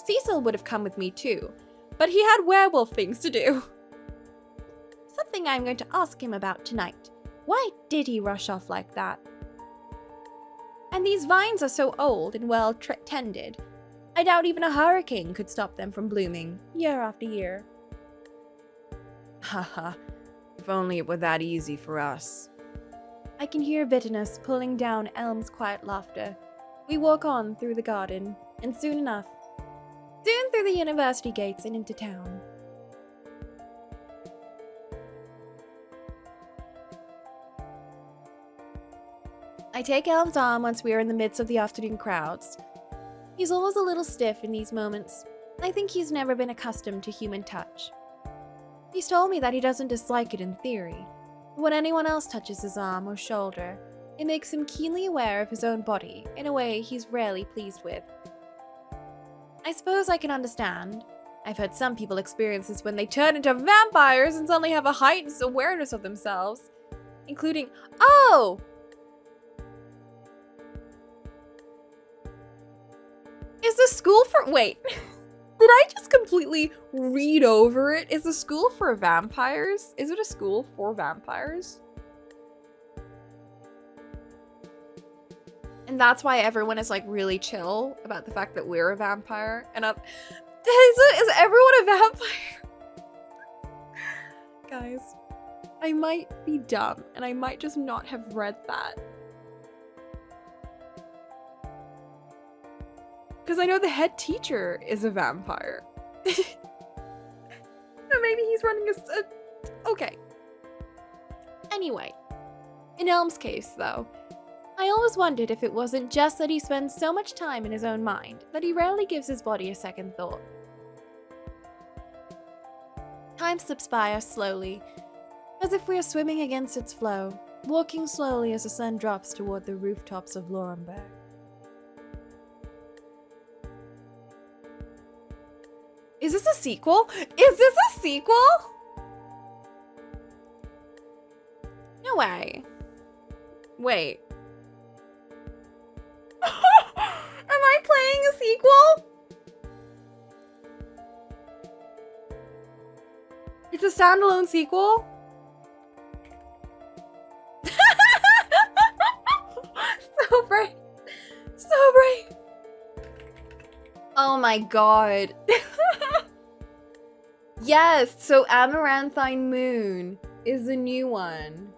Cecil would have come with me too, but he had werewolf things to do. Something I'm going to ask him about tonight. Why did he rush off like that? And these vines are so old and well tended. I doubt even a hurricane could stop them from blooming year after year. Haha, if only it were that easy for us. I can hear bitterness pulling down Elm's quiet laughter. We walk on through the garden, and soon through the university gates and into town. I take Elm's arm once we are in the midst of the afternoon crowds. He's always a little stiff in these moments. I think he's never been accustomed to human touch. He's told me that he doesn't dislike it in theory, but when anyone else touches his arm or shoulder, it makes him keenly aware of his own body in a way he's rarely pleased with. I suppose I can understand. I've heard some people experience this when they turn into vampires and suddenly have a heightened awareness of themselves, including, oh! Is the school for, wait, did I just completely read over it? Is the school for vampires? Is it a school for vampires? And that's why everyone is like really chill about the fact that we're a vampire. And is everyone a vampire? Guys, I might be dumb and I might just not have read that. Because I know the head teacher is a vampire. So maybe he's running a... Okay. Anyway, in Elm's case, though, I always wondered if it wasn't just that he spends so much time in his own mind that he rarely gives his body a second thought. Time slips by us slowly, as if we are swimming against its flow, walking slowly as the sun drops toward the rooftops of Laurenburg. Is this a sequel? Is this a sequel? No way. Wait. Am I playing a sequel? It's a standalone sequel? So brave. So brave. Oh my god. Yes, so Amaranthine Moon is a new one.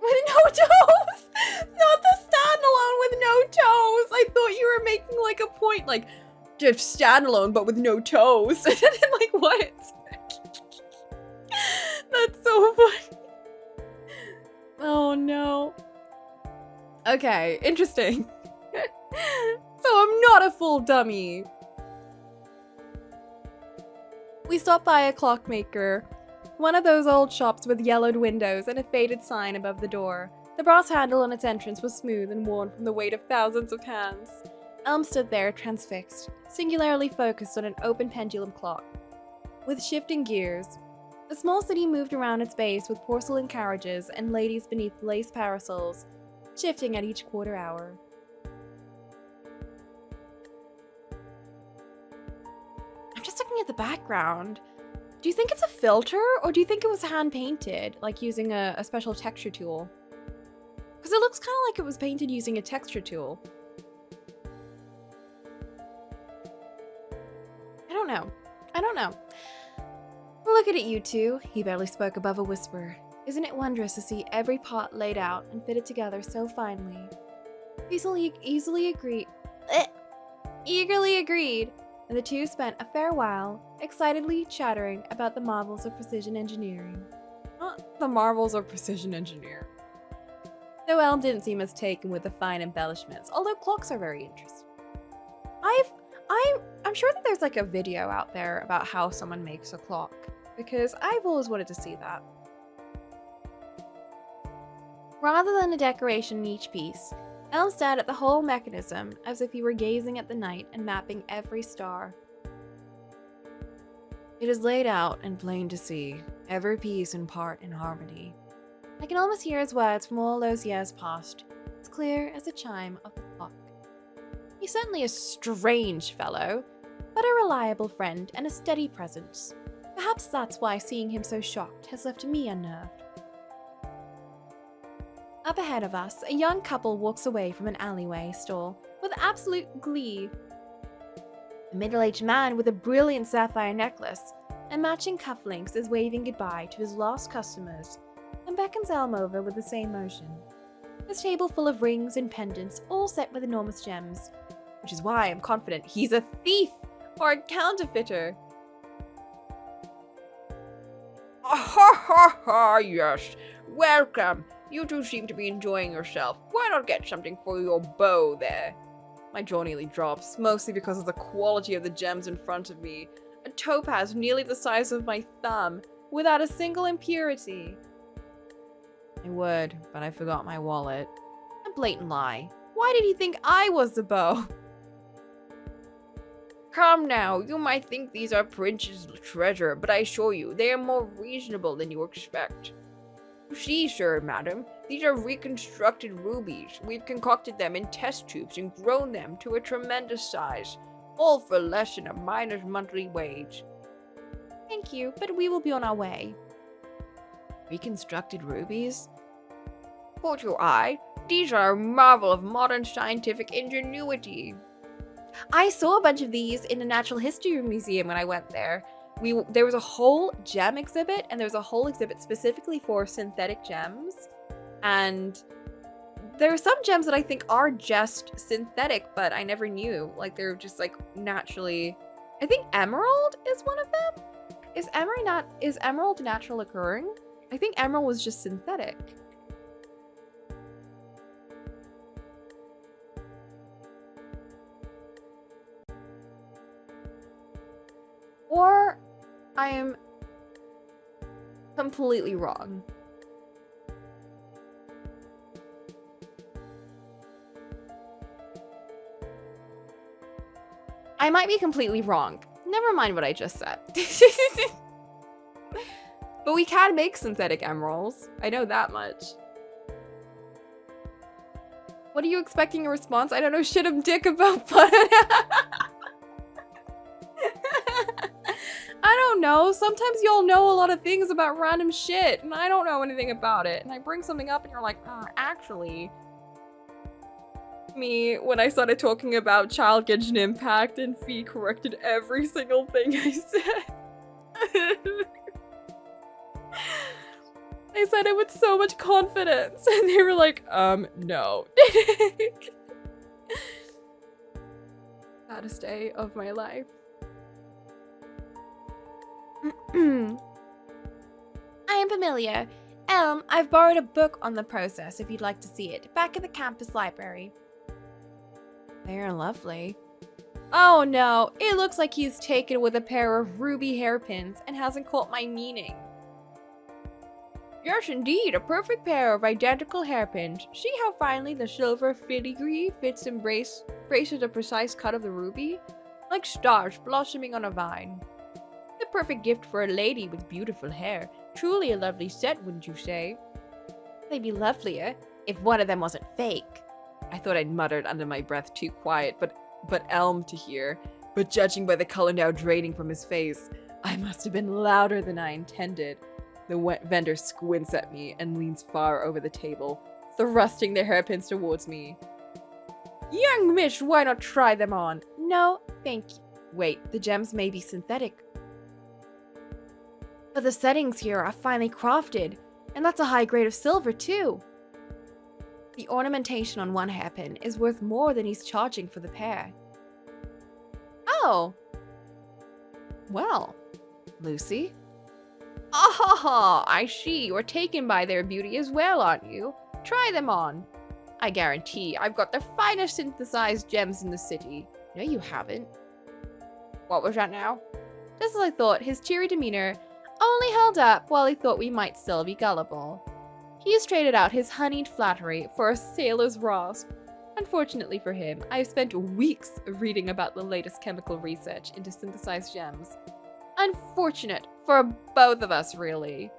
With no toes! Not the standalone with no toes! I thought you were making like a point, like, just standalone but with no toes. And then like, what? That's so funny. Oh no. Okay, interesting. So I'm not a full dummy. We stop by a clockmaker, one of those old shops with yellowed windows and a faded sign above the door. The brass handle on its entrance was smooth and worn from the weight of thousands of hands. Elm stood there transfixed, singularly focused on an open pendulum clock. With shifting gears, the small city moved around its base with porcelain carriages and ladies beneath lace parasols, shifting at each quarter hour. I'm just looking at the background. Do you think it's a filter, or do you think it was hand-painted, like using a special texture tool? Because it looks kind of like it was painted using a texture tool. I don't know. Look at it, you two. He barely spoke above a whisper. Isn't it wondrous to see every part laid out and fitted together so finely? Eagerly agreed. And the two spent a fair while, excitedly chattering about the marvels of precision engineering. Not the marvels of precision engineering. Though Elm didn't seem as taken with the fine embellishments, although clocks are very interesting. I'm sure that there's like a video out there about how someone makes a clock, because I've always wanted to see that. Rather than a decoration in each piece, Elm stared at the whole mechanism as if he were gazing at the night and mapping every star. It is laid out and plain to see, every piece and part in harmony. I can almost hear his words from all those years past, as clear as the chime of the clock. He's certainly a strange fellow, but a reliable friend and a steady presence. Perhaps that's why seeing him so shocked has left me unnerved. Up ahead of us, a young couple walks away from an alleyway stall with absolute glee. A middle-aged man with a brilliant sapphire necklace and matching cufflinks is waving goodbye to his lost customers and beckons Elm over with the same motion. His table full of rings and pendants, all set with enormous gems, which is why I'm confident he's a thief or a counterfeiter. Ha ha ha, yes. Welcome. You two seem to be enjoying yourself. Why not get something for your bow there? My jaw nearly drops, mostly because of the quality of the gems in front of me. A topaz nearly the size of my thumb, without a single impurity. I would, but I forgot my wallet. A blatant lie. Why did he think I was the bow? Come now, you might think these are Prince's treasure, but I assure you, they are more reasonable than you expect. You see, sir, madam, these are reconstructed rubies. We've concocted them in test tubes and grown them to a tremendous size, all for less than a miner's monthly wage. Thank you, but we will be on our way. Reconstructed rubies? Caught your eye? These are a marvel of modern scientific ingenuity. I saw a bunch of these in the Natural History Museum when I went there. There was a whole gem exhibit, and there was a whole exhibit specifically for synthetic gems. And there are some gems that I think are just synthetic, but I never knew. Like, they're just, like, naturally... I think emerald is one of them? Is emerald natural occurring? I think emerald was just synthetic. Or I am completely wrong. I might be completely wrong. Never mind what I just said. But we can make synthetic emeralds. I know that much. What are you expecting a response? I don't know shit of dick about, but... I don't know. Sometimes y'all know a lot of things about random shit, and I don't know anything about it. And I bring something up, and you're like, actually. Me, when I started talking about Child Genshin Impact, and Fee corrected every single thing I said. I said it with so much confidence, and they were like, no. Saddest day of my life. I am familiar. I've borrowed a book on the process if you'd like to see it, back at the campus library. They're lovely. Oh no, it looks like he's taken with a pair of ruby hairpins and hasn't caught my meaning. Yes, indeed, a perfect pair of identical hairpins. See how finely the silver filigree fits and braces a precise cut of the ruby? Like stars blossoming on a vine. The perfect gift for a lady with beautiful hair. Truly a lovely set, wouldn't you say? They'd be lovelier if one of them wasn't fake. I thought I'd muttered under my breath too quiet, but Elm to hear. But judging by the color now draining from his face, I must have been louder than I intended. The vendor squints at me and leans far over the table, thrusting their hairpins towards me. Young miss, why not try them on? No, thank you. Wait, the gems may be synthetic. But the settings here are finely crafted, and that's a high grade of silver too. The ornamentation on one hairpin is worth more than he's charging for the pair. Oh. Well, Lucy? Ah ha ha, I see you're taken by their beauty as well, aren't you? Try them on. I guarantee I've got the finest synthesized gems in the city. No, you haven't. What was that now? Just as I thought, his cheery demeanor only held up while he thought we might still be gullible. He's traded out his honeyed flattery for a sailor's rasp. Unfortunately for him, I have spent weeks reading about the latest chemical research into synthesized gems. Unfortunate for both of us, really.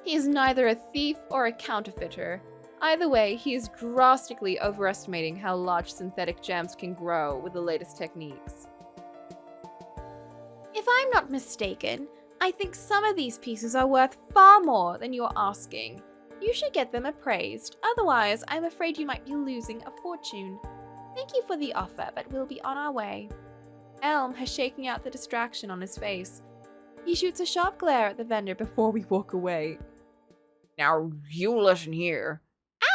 He is neither a thief or a counterfeiter. Either way, he is drastically overestimating how large synthetic gems can grow with the latest techniques. If I'm not mistaken, I think some of these pieces are worth far more than you're asking. You should get them appraised, otherwise I'm afraid you might be losing a fortune. Thank you for the offer, but we'll be on our way. Elm has shaking out the distraction on his face. He shoots a sharp glare at the vendor before we walk away. Now, you listen here.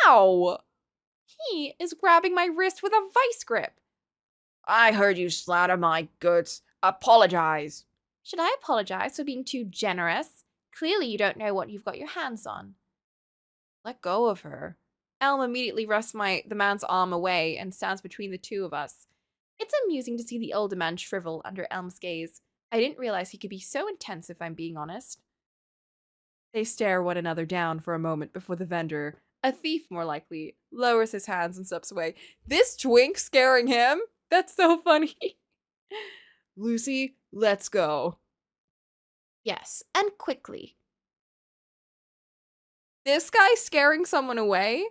Ow! He is grabbing my wrist with a vice grip. I heard you slander my goods. Apologize. Should I apologize for being too generous? Clearly you don't know what you've got your hands on. Let go of her. Elm immediately wrests the man's arm away and stands between the two of us. It's amusing to see the older man shrivel under Elm's gaze. I didn't realize he could be so intense, if I'm being honest. They stare one another down for a moment before the vendor, a thief more likely, lowers his hands and steps away. This twink scaring him? That's so funny. Lucy, let's go. Yes, and quickly. This guy scaring someone away?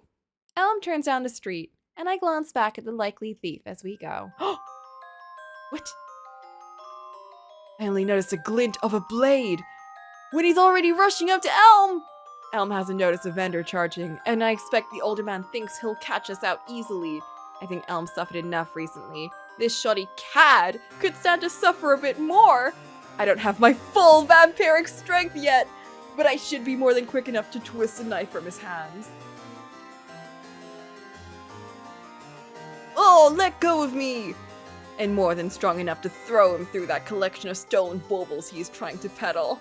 Elm turns down the street, and I glance back at the likely thief as we go. What? I only noticed a glint of a blade when he's already rushing up to Elm. Elm hasn't noticed a vendor charging, and I expect the older man thinks he'll catch us out easily. I think Elm suffered enough recently. This shoddy cad could stand to suffer a bit more. I don't have my full vampiric strength yet, but I should be more than quick enough to twist a knife from his hands. Oh, let go of me! And more than strong enough to throw him through that collection of stolen baubles he is trying to peddle.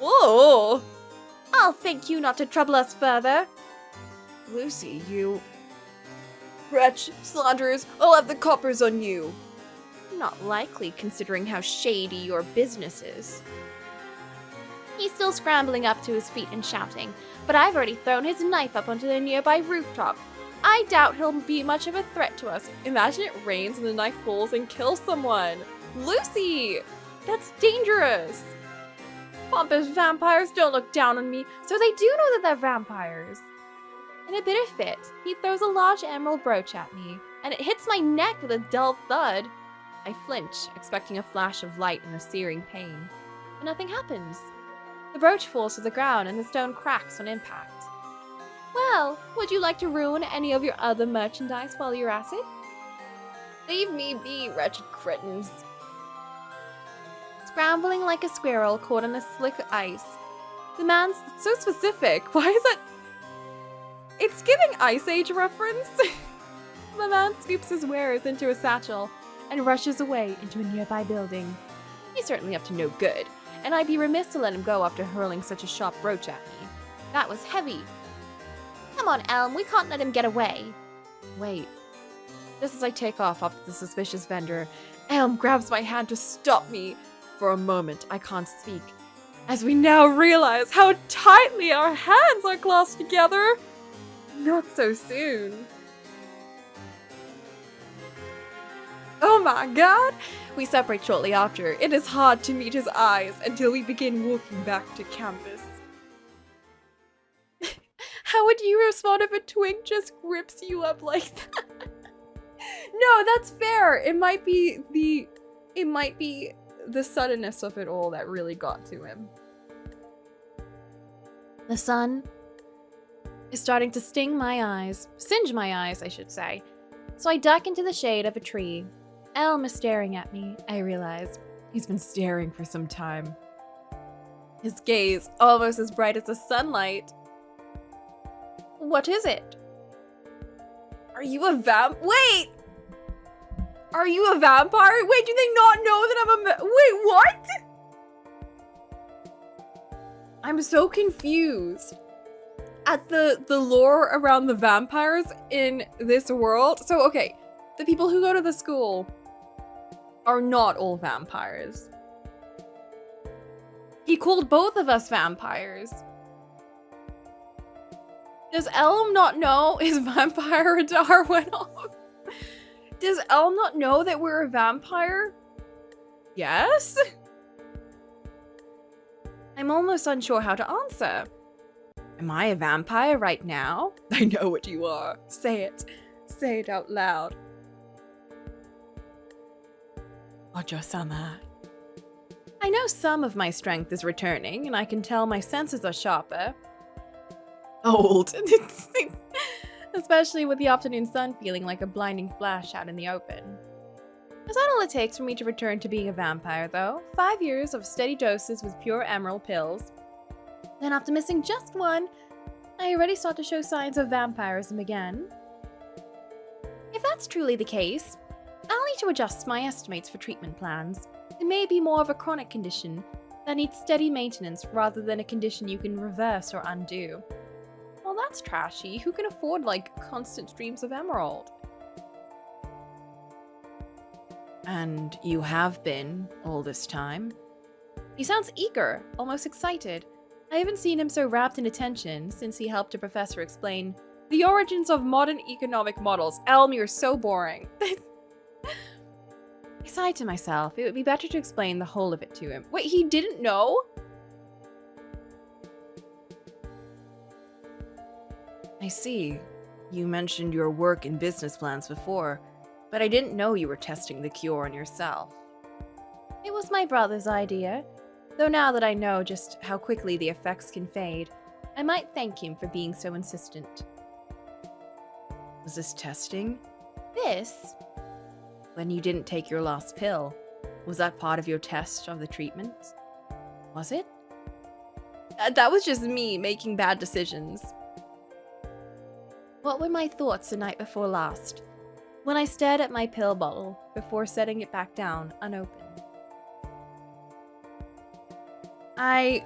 Whoa! I'll thank you not to trouble us further. Lucy, you... Wretch, slanderers, I'll have the coppers on you. Not likely, considering how shady your business is. He's still scrambling up to his feet and shouting, but I've already thrown his knife up onto the nearby rooftop. I doubt he'll be much of a threat to us. Imagine it rains and the knife falls and kills someone. Lucy! That's dangerous! Pompous vampires don't look down on me, so they do know that they're vampires. In a bit of fit, he throws a large emerald brooch at me, and it hits my neck with a dull thud. I flinch, expecting a flash of light and a searing pain, but nothing happens. The brooch falls to the ground and the stone cracks on impact. Well, would you like to ruin any of your other merchandise while you're at it? Leave me be, wretched cretins. Scrambling like a squirrel caught in a slick ice. The man's so specific. Why is it? It's giving Ice Age reference. The man scoops his wares into a satchel and rushes away into a nearby building. He's certainly up to no good, and I'd be remiss to let him go after hurling such a sharp brooch at me. That was heavy. Come on, Elm, we can't let him get away. Wait. Just as I take off after the suspicious vendor, Elm grabs my hand to stop me. For a moment, I can't speak, as we now realize how tightly our hands are clasped together. Not so soon. Oh my god! We separate shortly after. It is hard to meet his eyes until we begin walking back to campus. How would you respond if a twink just grips you up like that? No, that's fair. It might be the suddenness of it all that really got to him. The sun is starting to singe my eyes, I should say. So I duck into the shade of a tree. Elm is staring at me, I realize. He's been staring for some time. His gaze almost as bright as the sunlight. What is it? Are you a Wait! Are you a vampire? Wait, do they not know that I'm a Wait, what? I'm so confused at the lore around the vampires in this world. So, okay, the people who go to the school are not all vampires. He called both of us vampires. Does Elm not know his vampire radar went off? Does Elm not know that we're a vampire? Yes? I'm almost unsure how to answer. Am I a vampire right now? I know what you are. Say it. Say it out loud. Ojo-sama. I know some of my strength is returning, and I can tell my senses are sharper. Old. Especially with the afternoon sun feeling like a blinding flash out in the open. Is that all it takes for me to return to being a vampire, though? 5 years of steady doses with pure emerald pills. Then after missing just one, I already start to show signs of vampirism again. If that's truly the case, I'll need to adjust my estimates for treatment plans. It may be more of a chronic condition that needs steady maintenance rather than a condition you can reverse or undo. Well, that's trashy. Who can afford, constant streams of emerald? And you have been all this time? He sounds eager, almost excited. I haven't seen him so wrapped in attention since he helped a professor explain the origins of modern economic models. Elm, you're so boring. I sighed to myself. It would be better to explain the whole of it to him. Wait, he didn't know? I see. You mentioned your work and business plans before, but I didn't know you were testing the cure on yourself. It was my brother's idea, though now that I know just how quickly the effects can fade, I might thank him for being so insistent. Was this testing? This? When you didn't take your last pill, was that part of your test of the treatment? Was it? That was just me making bad decisions. What were my thoughts the night before last, when I stared at my pill bottle before setting it back down unopened? I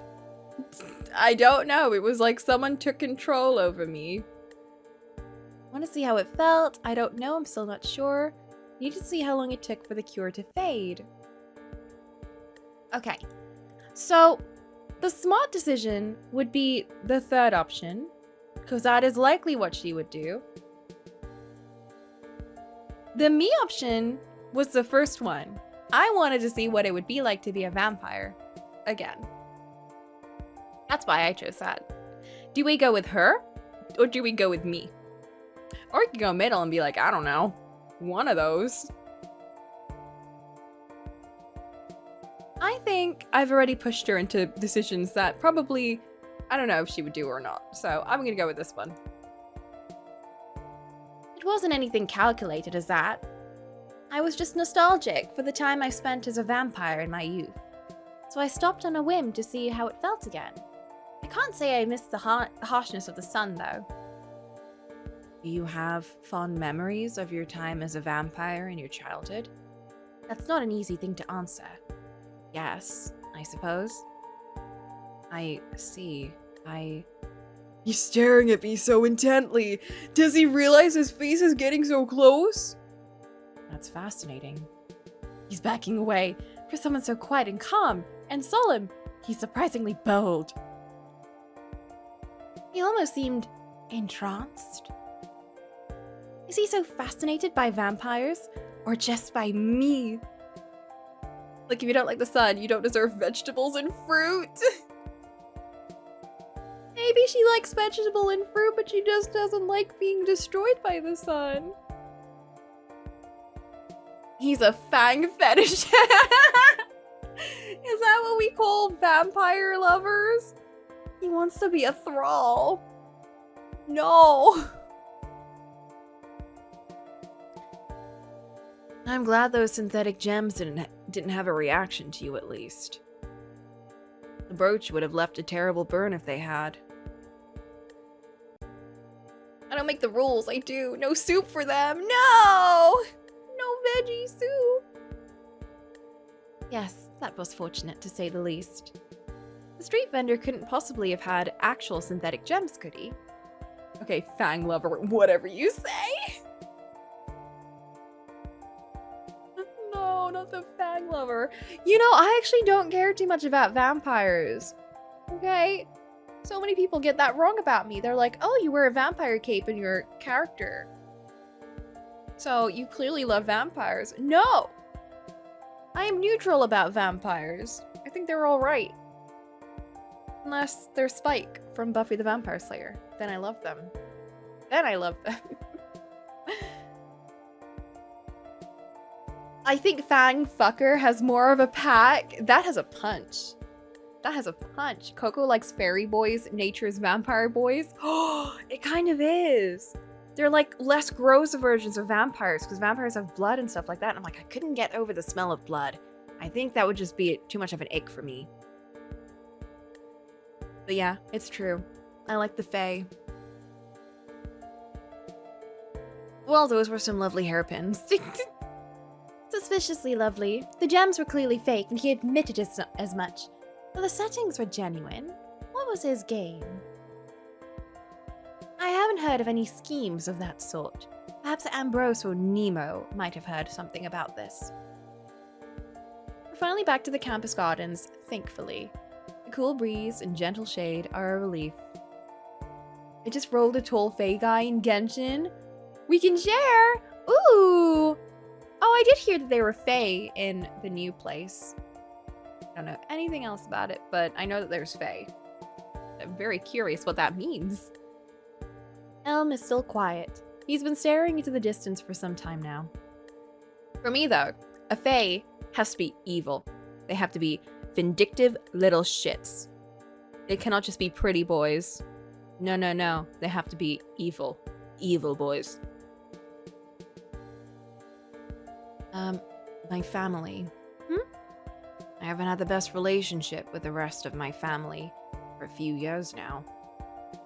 don't know. It was like someone took control over me. Want to see how it felt? I don't know. I'm still not sure. Need to see how long it took for the cure to fade. Okay. So, the smart decision would be the third option, because that is likely what she would do. The me option was the first one. I wanted to see what it would be like to be a vampire. Again. That's why I chose that. Do we go with her? Or do we go with me? Or we could go middle and be like, I don't know. One of those. I think I've already pushed her into decisions that probably, I don't know if she would do or not. So I'm gonna go with this one. It wasn't anything calculated as that. I was just nostalgic for the time I spent as a vampire in my youth. So I stopped on a whim to see how it felt again. I can't say I missed the harshness of the sun, though. Do you have fond memories of your time as a vampire in your childhood? That's not an easy thing to answer. Yes, I suppose. I see. He's staring at me so intently. Does he realize his face is getting so close? That's fascinating. He's backing away. For someone so quiet and calm and solemn, he's surprisingly bold. He almost seemed entranced. Is he so fascinated by vampires, or just by me? Like, if you don't like the sun, you don't deserve vegetables and fruit. Maybe she likes vegetable and fruit, but she just doesn't like being destroyed by the sun. He's a fang fetish. Is that what we call vampire lovers? He wants to be a thrall. No. I'm glad those synthetic gems didn't have a reaction to you, at least. The brooch would have left a terrible burn if they had. I don't make the rules, I do. No soup for them. No! No veggie soup. Yes, that was fortunate, to say the least. The street vendor couldn't possibly have had actual synthetic gems, could he? Okay, fang lover, whatever you say. No, not the fang lover. You know, I actually don't care too much about vampires. Okay? So many people get that wrong about me. They're like, oh, you wear a vampire cape in your character, so you clearly love vampires. No! I am neutral about vampires. I think they're alright. Unless they're Spike from Buffy the Vampire Slayer. Then I love them. Then I love them. I think Fang Fucker has more of a pack. That has a punch. That has a punch. Coco likes fairy boys, nature's vampire boys. Oh, it kind of is. They're like less gross versions of vampires because vampires have blood and stuff like that. And I'm like, I couldn't get over the smell of blood. I think that would just be too much of an ick for me. But yeah, it's true. I like the fae. Well, those were some lovely hairpins. Suspiciously lovely. The gems were clearly fake, and he admitted as much. But the settings were genuine. What was his game? I haven't heard of any schemes of that sort. Perhaps Ambrose or Nemo might have heard something about this. We're finally back to the campus gardens, thankfully. The cool breeze and gentle shade are a relief. I just rolled a tall fae guy in Genshin. We can share! Ooh! Oh, I did hear that they were fae in the new place. I don't know anything else about it, but I know that there's fae. I'm very curious what that means. Elm is still quiet. He's been staring into the distance for some time now. For me, though, a fae has to be evil. They have to be vindictive little shits. They cannot just be pretty boys. No, no, no. They have to be evil. Evil boys. My family. I haven't had the best relationship with the rest of my family for a few years now.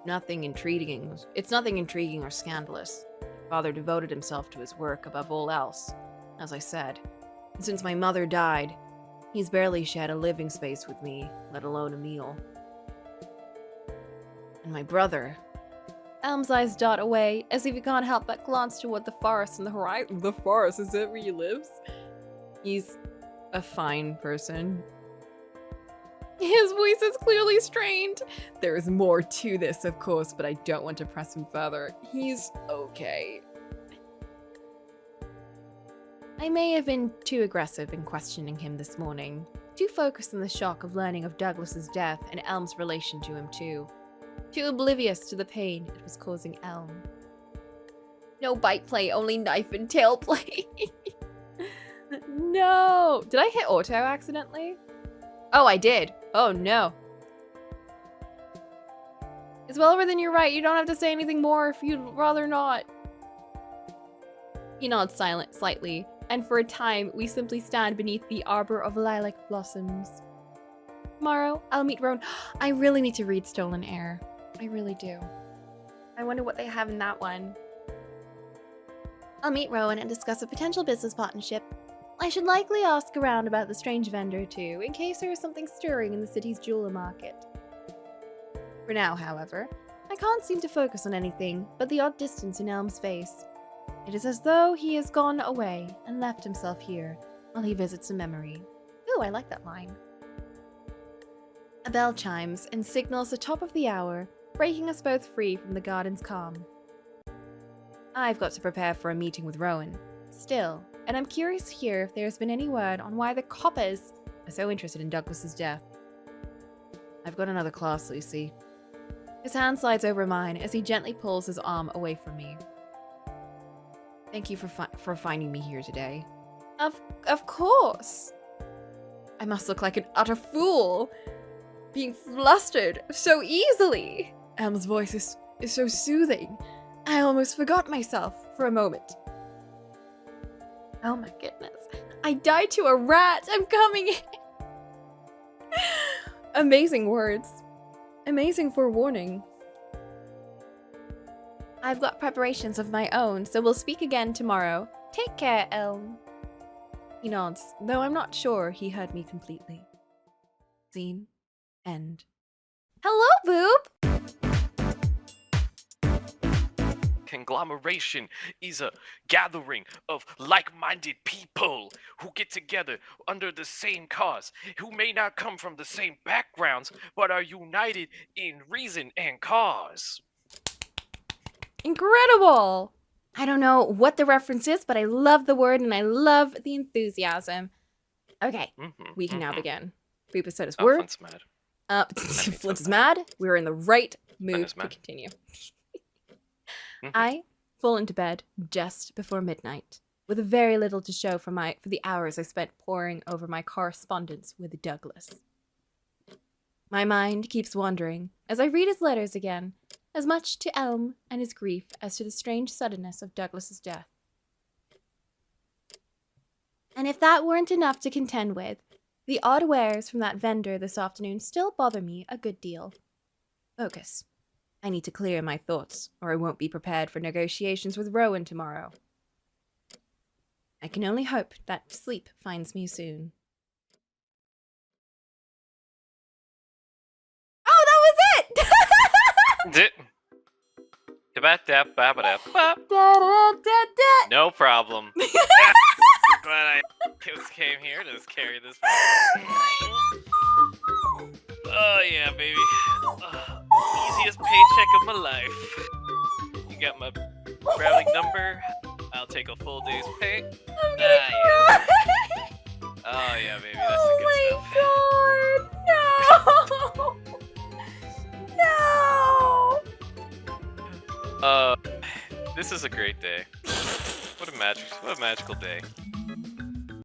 Nothing intriguing. It's nothing intriguing or scandalous. My father devoted himself to his work above all else, as I said. And since my mother died, he's barely shared a living space with me, let alone a meal. And my brother. Elm's eyes dart away, as if he can't help but glance toward the forest on the horizon. The forest, is that where he lives? He's a fine person. His voice is clearly strained. There is more to this, of course, but I don't want to press him further. He's okay. I may have been too aggressive in questioning him this morning, too focused on the shock of learning of Douglas's death and Elm's relation to him too oblivious to the pain it was causing Elm. No bite play, only knife and tail play. No! Did I hit auto accidentally? Oh, I did. Oh, no. It's well within your right. You don't have to say anything more if you'd rather not. He nods slightly, and for a time, we simply stand beneath the arbor of lilac blossoms. Tomorrow, I'll meet Rowan. I really need to read Stolen Air. I really do. I wonder what they have in that one. I'll meet Rowan and discuss a potential business partnership. I should likely ask around about the strange vendor too, in case there is something stirring in the city's jeweler market. For now, however, I can't seem to focus on anything but the odd distance in Elm's face. It is as though he has gone away and left himself here while he visits a memory. Ooh, I like that line. A bell chimes and signals the top of the hour, breaking us both free from the garden's calm. I've got to prepare for a meeting with Rowan, still, and I'm curious to hear if there's been any word on why the coppers are so interested in Douglas's death. I've got another class, Lucy. His hand slides over mine as he gently pulls his arm away from me. Thank you for finding me here today. Of course. I must look like an utter fool, being flustered so easily. Elm's voice is so soothing. I almost forgot myself for a moment. Oh my goodness. I died to a rat. I'm coming in. Amazing words. Amazing forewarning. I've got preparations of my own, so we'll speak again tomorrow. Take care, Elm. He nods, though I'm not sure he heard me completely. Scene. End. Hello, Boop! Conglomeration is a gathering of like-minded people who get together under the same cause, who may not come from the same backgrounds, but are united in reason and cause. Incredible! I don't know what the reference is, but I love the word and I love the enthusiasm. Okay, we can now begin. Boop said his word. Flint's mad. Flint is mad. We're in the right mood to continue. I fall into bed just before midnight. with very little to show for the hours I spent poring over my correspondence with Douglas. My mind keeps wandering as I read his letters again, as much to Elm and his grief as to the strange suddenness of Douglas's death. And if that weren't enough to contend with, the odd wares from that vendor this afternoon still bother me a good deal. Focus. I need to clear my thoughts, or I won't be prepared for negotiations with Rowan tomorrow. I can only hope that sleep finds me soon. Oh, that was it! Dip. Ba-ba-dap-ba-ba-dap-bop. Da-da-da-da. No problem. Glad I just came here to just carry this. Oh yeah, baby. Easiest paycheck of my life. You got my routing number. I'll take a full day's pay. Yeah. Oh yeah, baby. That's the good Oh my god! No! This is a great day. What a magical day.